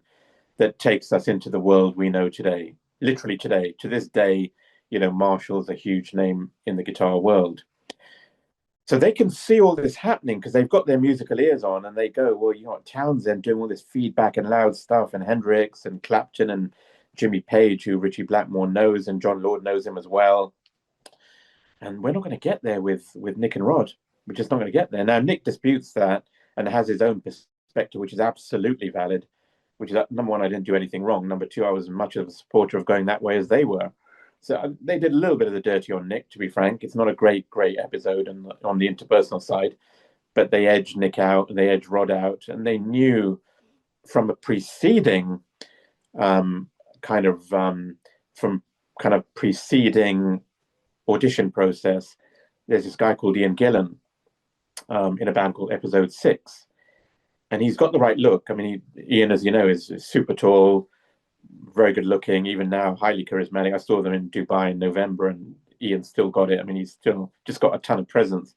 that takes us into the world we know today. Literally today, to this day, Marshall's a huge name in the guitar world. So they can see all this happening because they've got their musical ears on, and they go, well, you got Townsend doing all this feedback and loud stuff, and Hendrix and Clapton and Jimmy Page, who Richie Blackmore knows, and John Lord knows him as well. And we're not going to get there with Nick and Rod. We're just not going to get there. Now, Nick disputes that and has his own perspective, which is absolutely valid, which is, number one, I didn't do anything wrong. Number two, I was much of a supporter of going that way as they were. So they did a little bit of the dirty on Nick, to be frank. It's not a great episode on the interpersonal side, but they edged Nick out and they edged Rod out. And they knew from a preceding preceding audition process, there's this guy called Ian Gillan in a band called Episode 6. And he's got the right look. I mean, Ian, as you know, is super tall, very good looking, even now highly charismatic. I saw them in Dubai in November, and Ian still got it. I mean, he's still just got a ton of presence.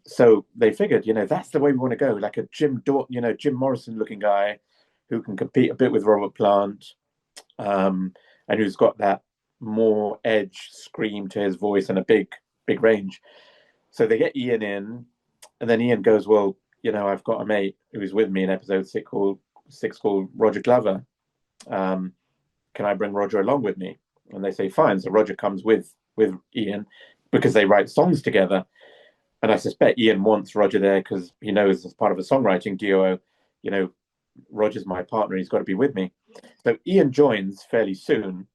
So they figured, that's the way we want to go, like a Jim Morrison looking guy who can compete a bit with Robert Plant, and who's got that more edge scream to his voice and a big range. So they get Ian in, and then Ian goes, well, I've got a mate who's with me in Episode 6 called Roger Glover. Can I bring Roger along with me? And they say, fine. So Roger comes with Ian because they write songs together. And I suspect Ian wants Roger there because he knows, as part of a songwriting duo, Roger's my partner. He's got to be with me. So Ian joins fairly soon,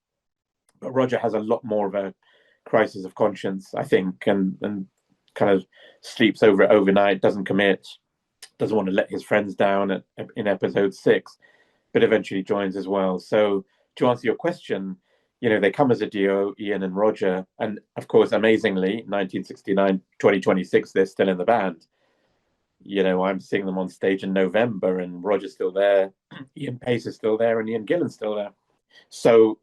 but Roger has a lot more of a crisis of conscience, I think, and kind of sleeps over it overnight, doesn't commit, doesn't want to let his friends down in Episode 6, but eventually joins as well. So to answer your question, they come as a duo, Ian and Roger, and of course, amazingly, 1969, 2026, they're still in the band. I'm seeing them on stage in November, and Roger's still there, Ian Pace is still there, and Ian Gillan's still there. So,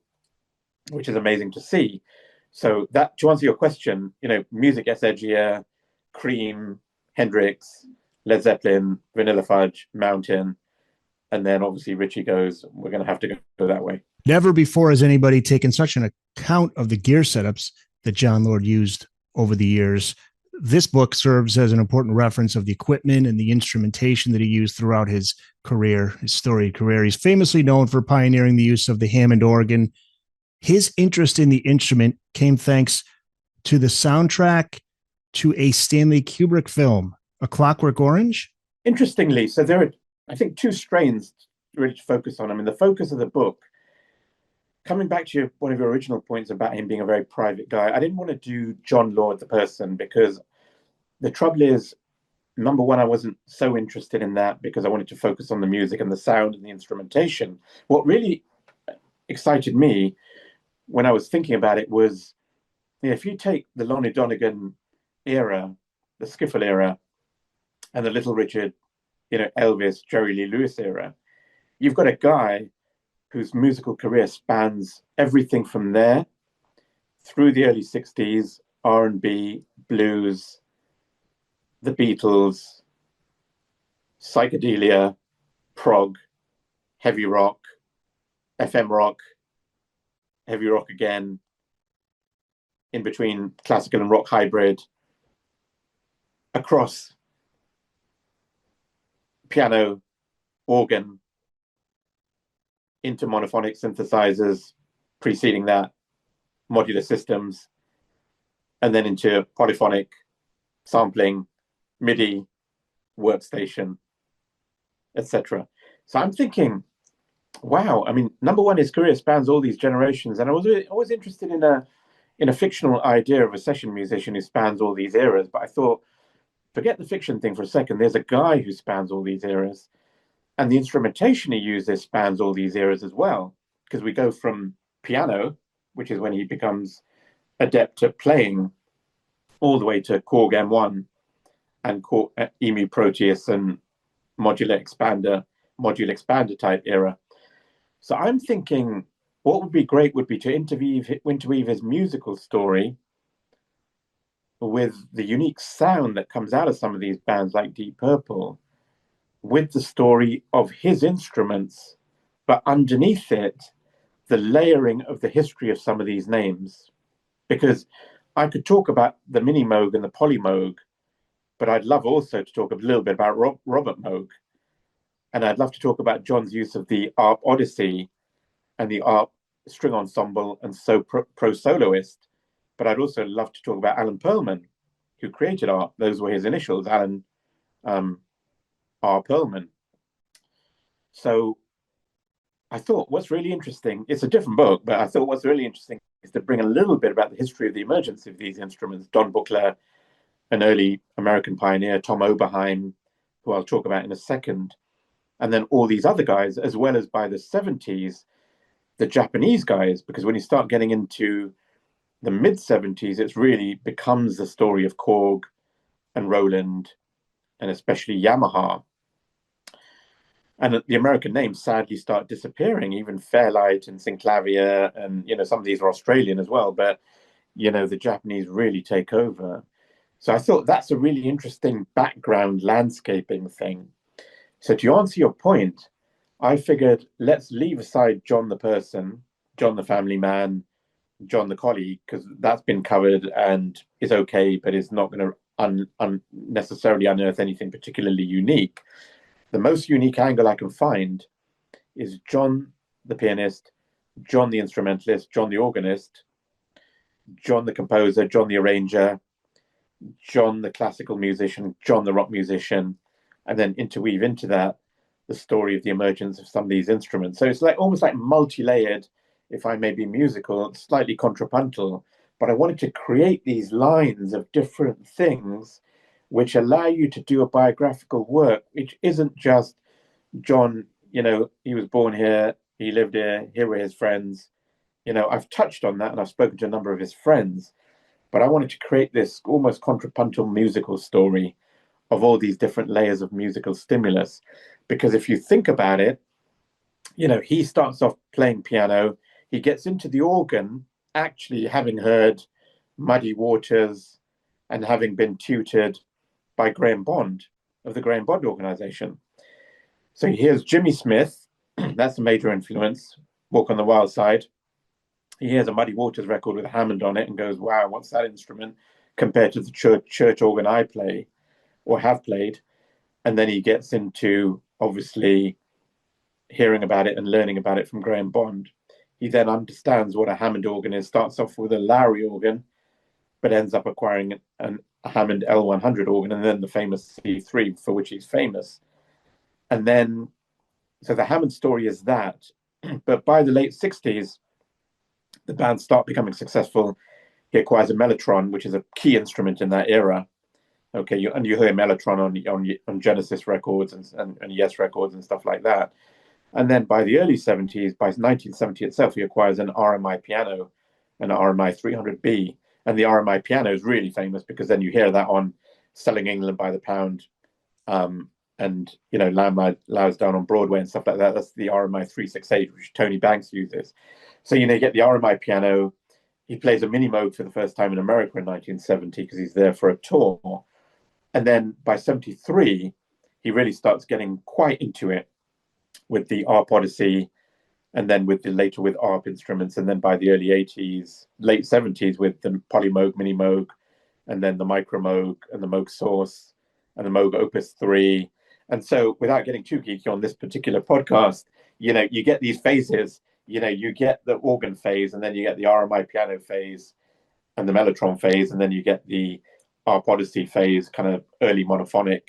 which is amazing to see. So that, to answer your question, music gets edgier, Cream, Hendrix, Led Zeppelin, Vanilla Fudge, Mountain, and then obviously Richie goes, we're going to have to go that way. Never before has anybody taken such an account of the gear setups that John Lord used over the years. This book serves as an important reference of the equipment and the instrumentation that he used throughout his career, his storied career. He's famously known for pioneering the use of the Hammond organ. His interest in the instrument came thanks to the soundtrack to a Stanley Kubrick film, A Clockwork Orange. Interestingly, so there are, I think, two strains really to focus on. I mean, the focus of the book, coming back to one of your original points about him being a very private guy, I didn't want to do John Lord the person, because the trouble is, number one, I wasn't so interested in that because I wanted to focus on the music and the sound and the instrumentation. What really excited me when I was thinking about it was, if you take the Lonnie Donegan era, the skiffle era, and the Little Richard, Elvis, Jerry Lee Lewis era, you've got a guy whose musical career spans everything from there through the early 60s, R&B, blues, the Beatles, psychedelia, prog, heavy rock, FM rock, heavy rock again, in between classical and rock hybrid, across piano, organ, into monophonic synthesizers, preceding that, modular systems, and then into polyphonic sampling, MIDI, workstation, etc. So I'm thinking, wow, I mean, number one, his career spans all these generations, and I was always interested in a fictional idea of a session musician who spans all these eras. But I thought, forget the fiction thing for a second. There's a guy who spans all these eras, and the instrumentation he uses spans all these eras as well. Because we go from piano, which is when he becomes adept at playing, all the way to Korg M1 and EMU Proteus and modular expander type era. So I'm thinking, what would be great would be to interweave his musical story with the unique sound that comes out of some of these bands like Deep Purple, with the story of his instruments, but underneath it, the layering of the history of some of these names. Because I could talk about the Mini Moog and the Poly Moog, but I'd love also to talk a little bit about Robert Moog. And I'd love to talk about John's use of the ARP Odyssey and the ARP string ensemble and pro soloist. But I'd also love to talk about Alan Perlman, who created ARP. Those were his initials, Alan R. Perlman. So I thought what's really interesting, it's a different book, but I thought what's really interesting is to bring a little bit about the history of the emergence of these instruments. Don Buchler, an early American pioneer, Tom Oberheim, who I'll talk about in a second, and then all these other guys, as well as by the 70s, the Japanese guys, because when you start getting into the mid-70s, it really becomes the story of Korg and Roland, and especially Yamaha. And the American names sadly start disappearing, even Fairlight and Synclavier, and some of these are Australian as well, but the Japanese really take over. So I thought that's a really interesting background landscaping thing. So to answer your point, I figured let's leave aside John the person, John the family man, John the colleague, because that's been covered and is okay, but is not going to necessarily unearth anything particularly unique. The most unique angle I can find is John the pianist, John the instrumentalist, John the organist, John the composer, John the arranger, John the classical musician, John the rock musician, and then interweave into that the story of the emergence of some of these instruments. So it's almost like multi-layered, if I may be musical, slightly contrapuntal, but I wanted to create these lines of different things which allow you to do a biographical work, which isn't just John, he was born here, he lived here were his friends. I've touched on that and I've spoken to a number of his friends, but I wanted to create this almost contrapuntal musical story of all these different layers of musical stimulus. Because if you think about it, he starts off playing piano, he gets into the organ, actually having heard Muddy Waters and having been tutored by Graham Bond of the Graham Bond organization. So he hears Jimmy Smith, that's a major influence, Walk on the Wild Side. He hears a Muddy Waters record with Hammond on it and goes, wow, what's that instrument compared to the church organ I play or have played? And then he gets into, obviously, hearing about it and learning about it from Graham Bond. He then understands what a Hammond organ is, starts off with a Lowry organ, but ends up acquiring a Hammond L100 organ, and then the famous C3, for which he's famous. And then, so the Hammond story is that. But by the late 60s, the band start becoming successful. He acquires a mellotron, which is a key instrument in that era. Okay, you hear mellotron on Genesis records and Yes records and stuff like that. And then by the early 70s, by 1970 itself, he acquires an RMI piano, an RMI 300B. And the RMI piano is really famous because then you hear that on Selling England by the Pound, and Lamb Lies Down on Broadway and stuff like that. That's the RMI 368, which Tony Banks uses. So you get the RMI piano. He plays a mini Moog for the first time in America in 1970 because he's there for a tour. And then by 73, he really starts getting quite into it with the ARP Odyssey, and then later with ARP instruments, and then by the early 80s, late 70s with the Poly Moog, Mini Moog, and then the Micro Moog and the Moog Source and the Moog Opus 3. And so without getting too geeky on this particular podcast, you get these phases. You get the organ phase, and then you get the RMI piano phase and the mellotron phase, and then you get the ARP Odyssey phase, kind of early monophonic,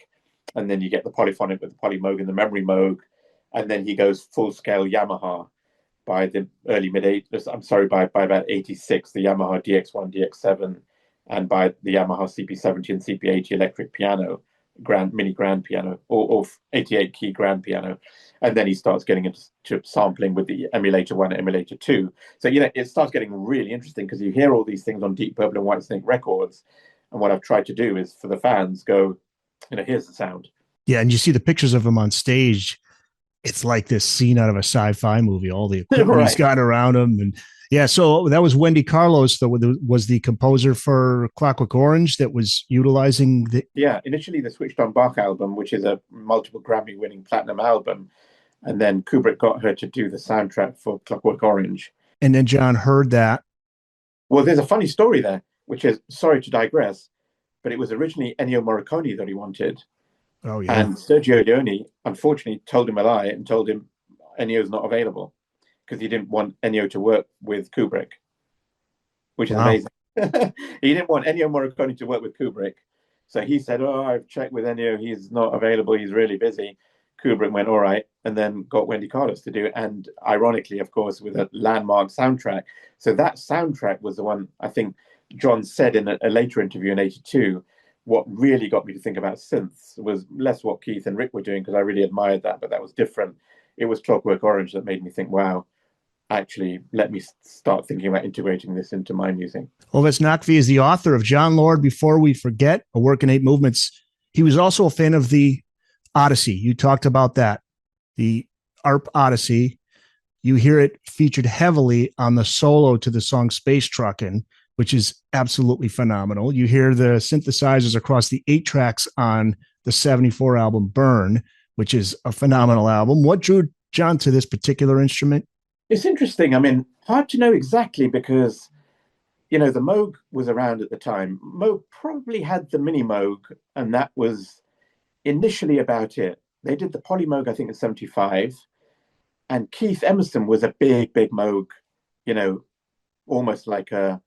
and then you get the polyphonic with the Poly Moog and the Memory Moog, and then he goes full scale Yamaha by the early by about 86, the Yamaha DX1, DX7, and by the Yamaha CP70 and CP80 electric piano, mini grand piano, or 88 key grand piano. And then he starts getting into sampling with the Emulator 1 and Emulator 2. So, it starts getting really interesting because you hear all these things on Deep Purple and Whitesnake records. And what I've tried to do is for the fans go, here's the sound. Yeah. And you see the pictures of him on stage. It's like this scene out of a sci-fi movie, all the equipment he's got around him. And yeah, so that was Wendy Carlos, though, was the composer for Clockwork Orange that was utilizing the... Yeah, initially the Switched on Bach album, which is a multiple Grammy-winning platinum album. And then Kubrick got her to do the soundtrack for Clockwork Orange. And then John heard that. Well, there's a funny story there, which is, sorry to digress, but it was originally Ennio Morricone that he wanted. Oh, yeah. And Sergio Leone, unfortunately, told him a lie and told him Ennio's not available because he didn't want Ennio to work with Kubrick, which is amazing. He didn't want Ennio Morricone to work with Kubrick. So he said, I've checked with Ennio. He's not available. He's really busy. Kubrick went, all right, and then got Wendy Carlos to do it. And ironically, of course, with a landmark soundtrack. So that soundtrack was the one, I think, John said in a later interview in 82, what really got me to think about synths was less what Keith and Rick were doing, because I really admired that, but that was different. It was Clockwork Orange that made me think, wow, actually, let me start thinking about integrating this into my music. Ovais Naqvi is the author of John Lord, Before We Forget, A Work in 8 Movements. He was also a fan of the Odyssey. You talked about that, the ARP Odyssey. You hear it featured heavily on the solo to the song Space Truckin', which is absolutely phenomenal. You hear the synthesizers across the 8 tracks on the 74 album Burn, which is a phenomenal album. What drew John to this particular instrument? It's interesting. I mean, hard to know exactly because, the Moog was around at the time. Moog probably had the Mini Moog, and that was initially about it. They did the Poly Moog, I think, in 75. And Keith Emerson was a big, big Moog, almost like a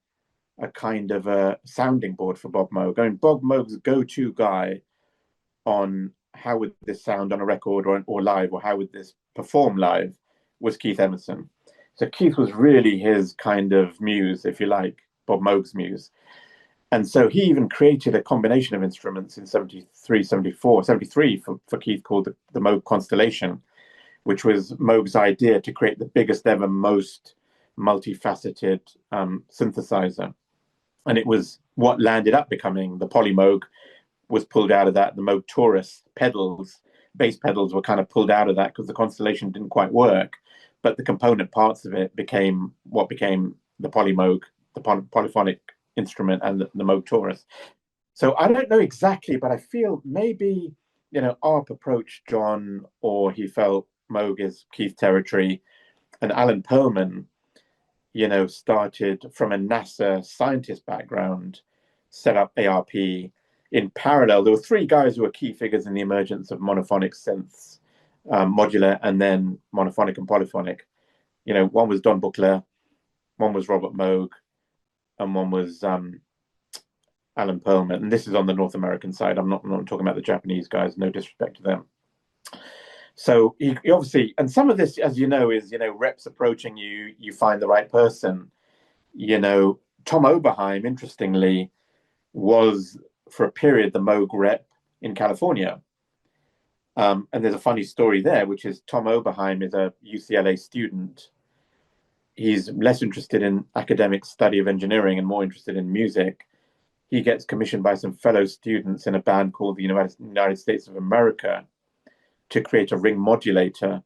kind of a sounding board for Bob Moog. I mean, Bob Moog's go-to guy on how would this sound on a record or live, or how would this perform live, was Keith Emerson. So Keith was really his kind of muse, if you like, Bob Moog's muse. And so he even created a combination of instruments in 73 for Keith called the Moog Constellation, which was Moog's idea to create the biggest ever, most multifaceted synthesizer. And it was what landed up becoming the Poly Moog, was pulled out of that. The Moog Taurus pedals, bass pedals, were kind of pulled out of that because the Constellation didn't quite work. But the component parts of it became what became the Polymoog, the polyphonic instrument, and the Moog Taurus. So I don't know exactly, but I feel maybe, ARP approached John, or he felt Moog is Keith territory, and Alan Perlman, started from a NASA scientist background, set up ARP. In parallel, there were three guys who were key figures in the emergence of monophonic synths, modular, and then monophonic and polyphonic. One was Don Buchler, one was Robert Moog, and one was Alan Perlman. And this is on the North American side. I'm not talking about the Japanese guys, no disrespect to them. So he obviously, and some of this, as you know, is, reps approaching you, you find the right person. Tom Oberheim, interestingly, was for a period the Moog rep in California. And there's a funny story there, which is Tom Oberheim is a UCLA student. He's less interested in academic study of engineering and more interested in music. He gets commissioned by some fellow students in a band called the United States of America to create a ring modulator.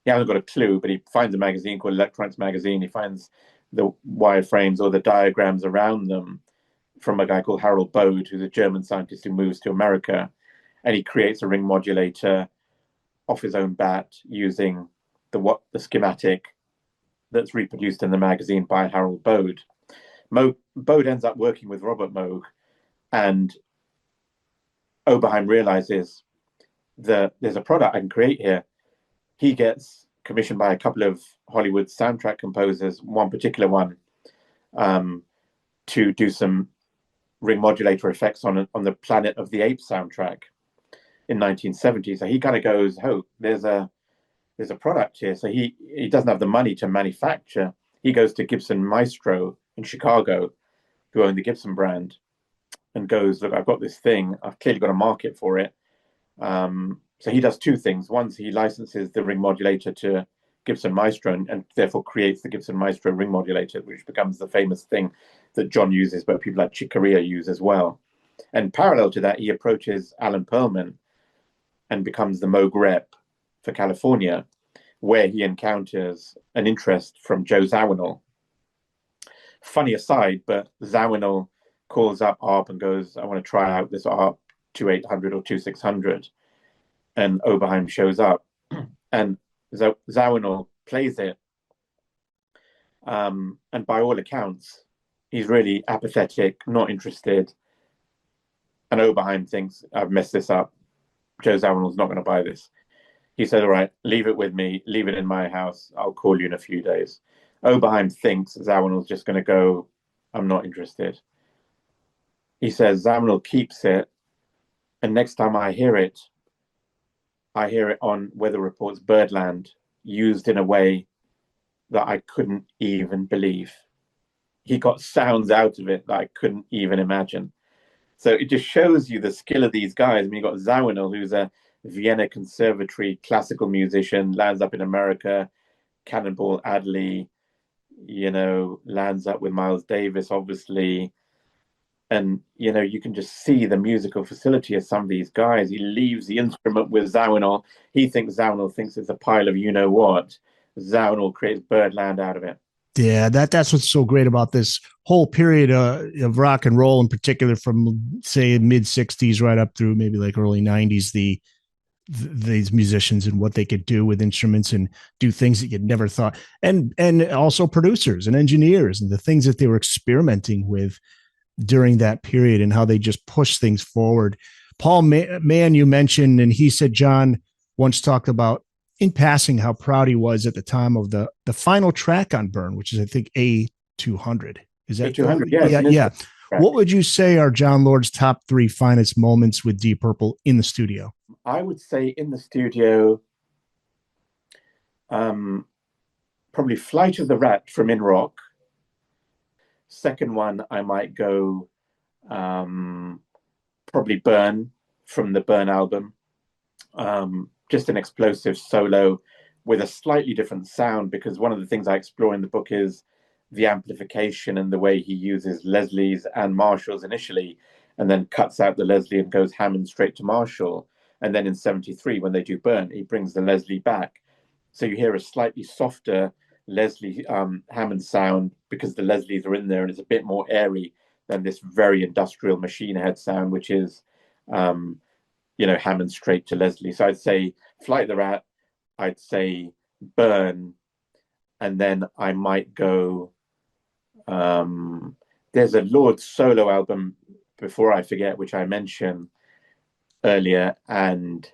He hasn't got a clue, but he finds a magazine called Electronics Magazine. He finds the wireframes or the diagrams around them from a guy called Harold Bode, who's a German scientist who moves to America. And he creates a ring modulator off his own bat using the schematic that's reproduced in the magazine by Harold Bode. Bode ends up working with Robert Moog, and Oberheim realizes that there's a product I can create here. He gets commissioned by a couple of Hollywood soundtrack composers, one particular one, to do some ring modulator effects on the Planet of the Apes soundtrack in 1970. So he kind of goes, oh, there's a product here. So he doesn't have the money to manufacture. He goes to Gibson Maestro in Chicago, who own the Gibson brand, and goes, look, I've got this thing. I've clearly got a market for it. So he does two things. One, he licenses the ring modulator to Gibson Maestro and therefore creates the Gibson Maestro ring modulator, which becomes the famous thing that John uses, but people like Chick Corea use as well. And parallel to that, he approaches Alan Perlman and becomes the Moog rep for California, where he encounters an interest from Joe Zawinul. Funny aside, but Zawinul calls up ARP and goes, I want to try out this ARP 2800 or 2600. And Oberheim shows up, and Zawinul plays it. And by all accounts, he's really apathetic, not interested. And Oberheim thinks, I've messed this up. Joe Zawinul's not going to buy this. He said, all right, leave it with me, leave it in my house. I'll call you in a few days. Oberheim thinks Zawinul's just going to go, I'm not interested. He says, Zawinul keeps it. And next time I hear it on Weather Report's Birdland, used in a way that I couldn't even believe. He got sounds out of it that I couldn't even imagine. So it just shows you the skill of these guys. I mean, you've got Zawinul, who's a Vienna Conservatory classical musician, lands up in America, Cannonball Adderley, lands up with Miles Davis, obviously. And, you can just see the musical facility of some of these guys. He leaves the instrument with Zawinul. He thinks Zawinul thinks it's a pile of you-know-what. Zawinul creates Birdland out of it. Yeah, that's what's so great about this whole period of rock and roll, in particular, from say mid '60s right up through maybe like early '90s. These musicians and what they could do with instruments and do things that you'd never thought, and also producers and engineers and the things that they were experimenting with during that period and how they just push things forward. Paul Mann, you mentioned, and he said John once talked about in passing how proud he was at the time of the final track on Burn, which is I think A200. Is that A200? Yeah. What would you say are John Lord's top 3 finest moments with Deep Purple in the studio? I would say in the studio, probably Flight of the Rat from In Rock. Second one, I might go probably Burn from the Burn album. Just an explosive solo with a slightly different sound, because one of the things I explore in the book is the amplification and the way he uses Leslie's and Marshalls initially, and then cuts out the Leslie and goes Hammond straight to Marshall. And then in 73, when they do Burn, he brings the Leslie back. So you hear a slightly softer Leslie Hammond sound because the Leslies are in there, and it's a bit more airy than this very industrial machine head sound, which is, Hammond straight to Leslie. So I'd say Flight of the Rat, I'd say Burn, and then I might go. There's a Lord solo album, Before I Forget, which I mentioned earlier, and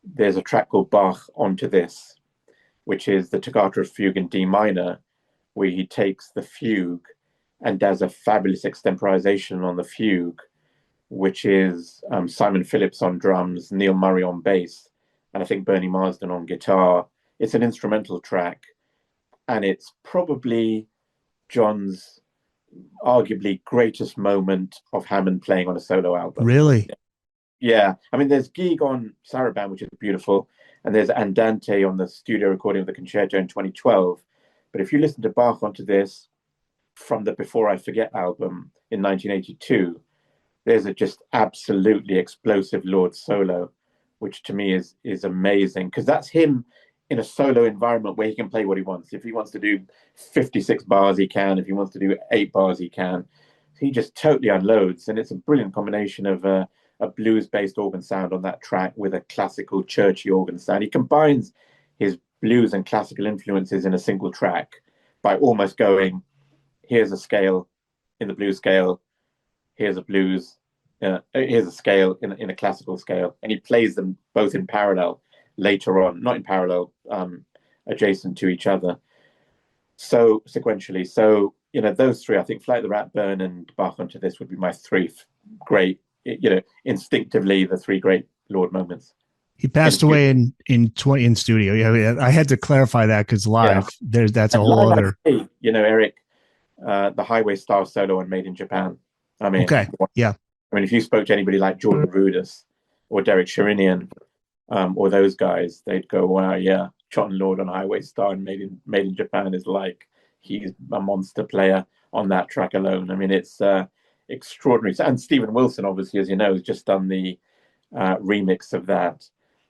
there's a track called Bach Onto This, which is the Toccata Fugue in D minor, where he takes the fugue and does a fabulous extemporization on the fugue, which is Simon Phillips on drums, Neil Murray on bass, and I think Bernie Marsden on guitar. It's an instrumental track, and it's probably John's arguably greatest moment of Hammond playing on a solo album. Really? Yeah. I mean, there's Gig on Saraband, which is beautiful, and there's Andante on the studio recording of the concerto in 2012. But if you listen to Bach Onto This from the Before I Forget album in 1982, there's a just absolutely explosive Lord solo, which to me is amazing, because that's him in a solo environment where he can play what he wants. If he wants to do 56 bars, he can. If he wants to do 8 bars, he can. He just totally unloads, and it's a brilliant combination of a blues-based organ sound on that track with a classical churchy organ sound. He combines his blues and classical influences in a single track by almost going, here's a scale in the blues scale, here's a blues, here's a scale in a classical scale, and he plays them both in parallel later on, not in parallel, adjacent to each other. So sequentially. So, those three, I think Flight of the Rat, Burn, and Bach Onto This would be my three great, instinctively the three great Lord moments. He passed away in studio. Yeah, I had to clarify that because live, that's a whole other. Eric, the Highway Star solo on Made in Japan. I mean, okay, yeah. I mean, if you spoke to anybody like Jordan Rudess or Derek Sherinian, or those guys, they'd go, "Wow, yeah, John Lord on Highway Star and Made in Japan is like he's a monster player on that track alone." I mean, it's extraordinary. And Stephen Wilson, obviously, as you know, has just done the remix of that.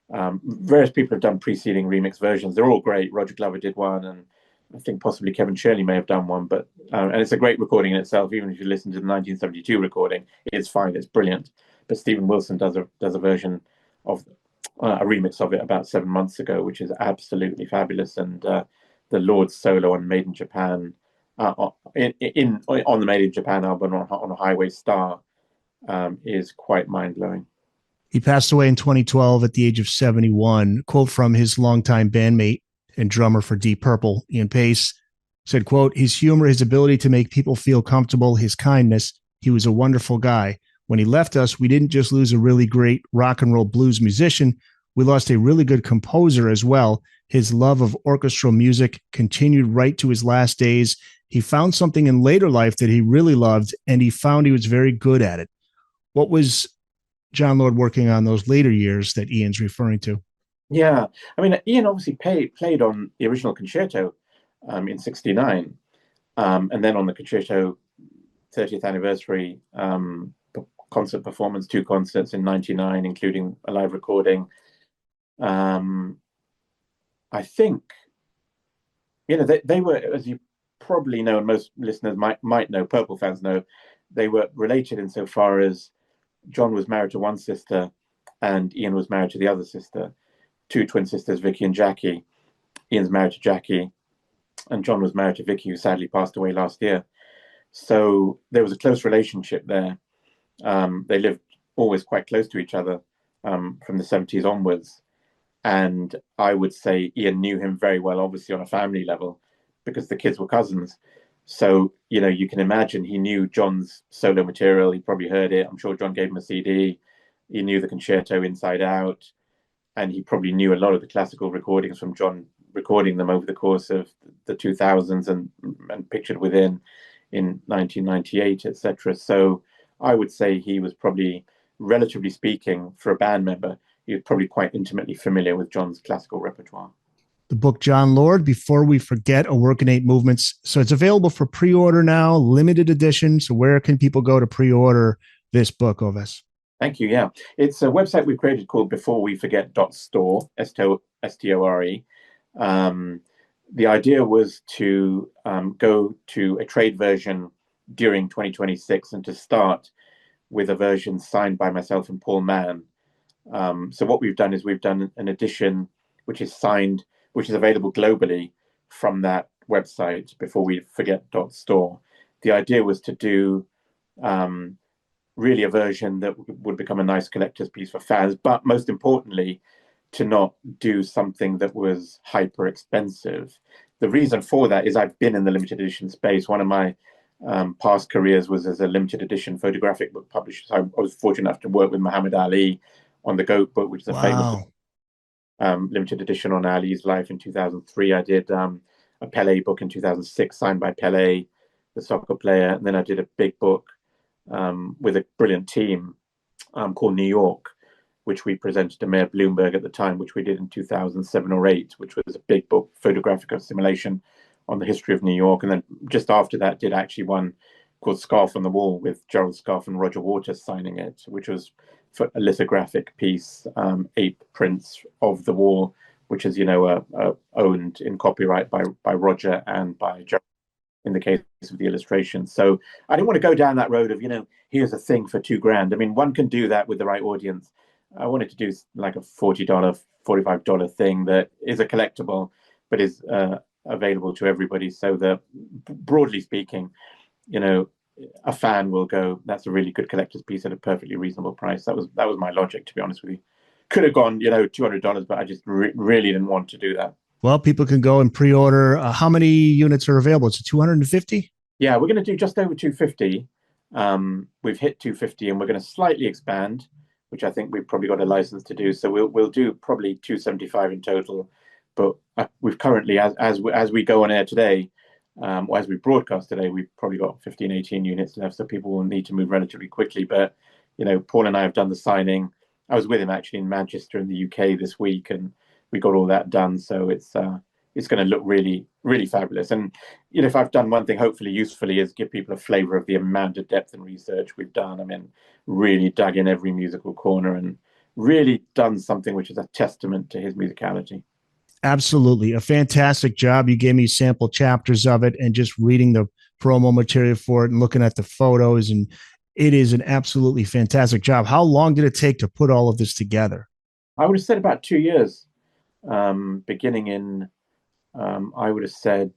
Various people have done preceding remix versions. They're all great. Roger Glover did one, and I think possibly Kevin Shirley may have done one. But and it's a great recording in itself. Even if you listen to the 1972 recording, it's fine. It's brilliant. But Stephen Wilson does a version of a remix of it about 7 months ago, which is absolutely fabulous. And the Lord solo on Made in Japan, on the Made in Japan album on a Highway Star, is quite mind blowing. He passed away in 2012 at the age of 71. Quote from his longtime bandmate and drummer for Deep Purple, Ian Pace, said, quote, "His humor, his ability to make people feel comfortable, his kindness, he was a wonderful guy. When he left us, we didn't just lose a really great rock and roll blues musician. We lost a really good composer as well. His love of orchestral music continued right to his last days. He found something in later life that he really loved, and he found he was very good at it." What was John Lord working on those later years that Ian's referring to? Yeah, I mean, Ian obviously played on the original concerto in '69, and then on the concerto 30th anniversary concert performance, 2 concerts in '99, including a live recording. I think, they were, as you probably know, and most listeners might know, Purple fans know, they were related insofar as John was married to one sister and Ian was married to the other sister, 2 twin sisters, Vicky and Jackie. Ian's married to Jackie, and John was married to Vicky, who sadly passed away last year. So there was a close relationship there. They lived always quite close to each other from the 70s onwards. And I would say Ian knew him very well, obviously on a family level, because the kids were cousins. So, you can imagine he knew John's solo material. He probably heard it. I'm sure John gave him a CD. He knew the concerto inside out. And he probably knew a lot of the classical recordings from John recording them over the course of the 2000s and Pictured Within in 1998, etc. So I would say he was probably, relatively speaking, for a band member, he was probably quite intimately familiar with John's classical repertoire. The book, John Lord, Before We Forget, A Work in 8 Movements. So it's available for pre-order now, limited edition. So where can people go to pre-order this book, Ovais. Thank you. Yeah, it's a website we've created called beforeweforget.store, S-T-O-R-E. Um, the idea was to go to a trade version during 2026 and to start with a version signed by myself and Paul Mann. So what we've done is we've done an edition which is signed, which is available globally from that website, beforeweforget.store. The idea was to do really a version that would become a nice collector's piece for fans, but most importantly, to not do something that was hyper expensive. The reason for that is I've been in the limited edition space. One of my past careers was as a limited edition photographic book publisher. So I was fortunate enough to work with Muhammad Ali on the Goat book, which is a famous limited edition on Ali's life in 2003. I did a Pele book in 2006, signed by Pele, the soccer player. And then I did a big book with a brilliant team called New York, which we presented to Mayor Bloomberg at the time, which we did in 2007 or 8, which was a big book, photographic assimilation on the history of New York. And then just after that, did actually one called Scarf on the Wall with Gerald Scarf and Roger Waters signing it, which was for a lithographic piece, 8 prints of the wall, which is, owned in copyright by Roger and by Gerald in the case of the illustration. So I didn't want to go down that road of, here's a thing for $2,000. I mean, one can do that with the right audience. I wanted to do like a $40, $45 thing that is a collectible, but is available to everybody. So that, broadly speaking, a fan will go, that's a really good collector's piece at a perfectly reasonable price. That was my logic, to be honest with you. Could have gone, $200, but I just really didn't want to do that. Well, people can go and pre-order. How many units are available? It's 250? Yeah, we're going to do just over 250. We've hit 250 and we're going to slightly expand, which I think we've probably got a license to do. So we'll do probably 275 in total. But we've currently, as we go on air today, or as we broadcast today, we've probably got 15, 18 units left. So people will need to move relatively quickly. But, Paul and I have done the signing. I was with him actually in Manchester in the UK this week, and we got all that done. So it's going to look really, really fabulous. And, if I've done one thing, hopefully usefully, is give people a flavor of the amount of depth and research we've done. I mean, really dug in every musical corner and really done something which is a testament to his musicality. Absolutely. A fantastic job. You gave me sample chapters of it and just reading the promo material for it and looking at the photos. And it is an absolutely fantastic job. How long did it take to put all of this together? I would have said about 2 years, beginning in, I would have said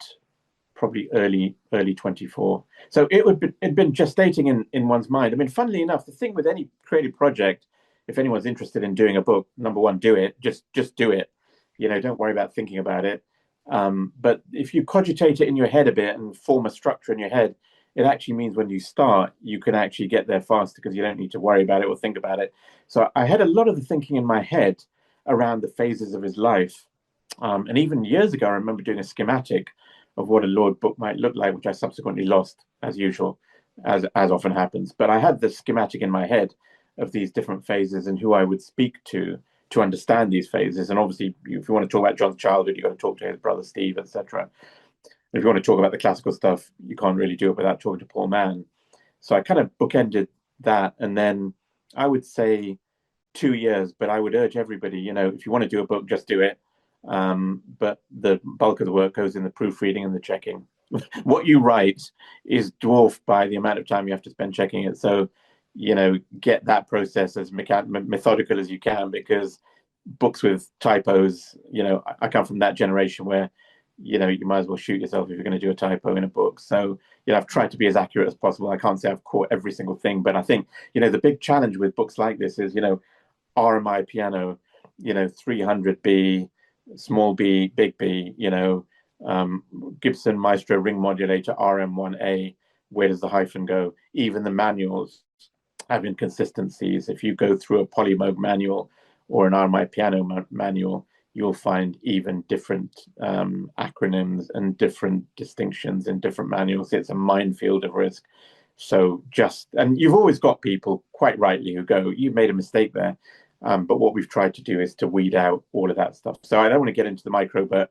probably early 24. So it'd been gestating in one's mind. I mean, funnily enough, the thing with any creative project, if anyone's interested in doing a book, number one, do it. Just do it. Don't worry about thinking about it. But if you cogitate it in your head a bit and form a structure in your head, it actually means when you start, you can actually get there faster because you don't need to worry about it or think about it. So I had a lot of the thinking in my head around the phases of his life. And even years ago, I remember doing a schematic of what a Lord book might look like, which I subsequently lost, as usual, as often happens. But I had the schematic in my head of these different phases and who I would speak to understand these phases. And obviously, if you want to talk about John's childhood, you've got to talk to his brother Steve, etc. If you want to talk about the classical stuff, you can't really do it without talking to Paul Mann. So I kind of bookended that. And then I would say 2 years, but I would urge everybody, if you want to do a book, just do it. But the bulk of the work goes in the proofreading and the checking. What you write is dwarfed by the amount of time you have to spend checking it. So, get that process as methodical as you can, because books with typos, I come from that generation where, you might as well shoot yourself if you're going to do a typo in a book. So, I've tried to be as accurate as possible. I can't say I've caught every single thing, but I think, the big challenge with books like this is, RMI piano, 300B, small b, big B, Gibson Maestro ring modulator RM1A, where does the hyphen go? Even the manuals have inconsistencies. If you go through a Polymoog manual or an RMI piano manual, you'll find even different acronyms and different distinctions in different manuals. It's a minefield of risk. So and you've always got people, quite rightly, who go, you made a mistake there. But what we've tried to do is to weed out all of that stuff. So I don't want to get into the micro, but,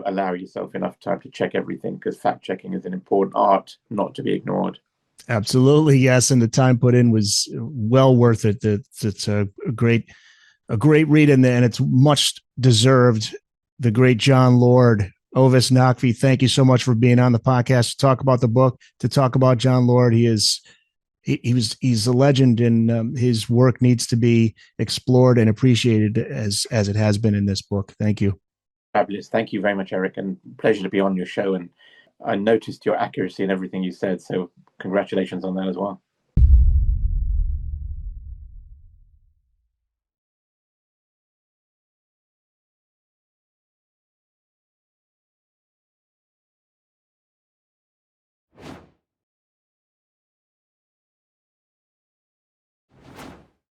allow yourself enough time to check everything, because fact checking is an important art not to be ignored. Absolutely, yes, and the time put in was well worth it. It's a great read in there, and it's much deserved. The great John Lord, Ovais Naqvi, thank you so much for being on the podcast to talk about the book, to talk about John Lord. He's a legend, and his work needs to be explored and appreciated as it has been in this book. Thank you. Fabulous. Thank you very much, Eric, and pleasure to be on your show. And I noticed your accuracy in everything you said, so congratulations on that as well.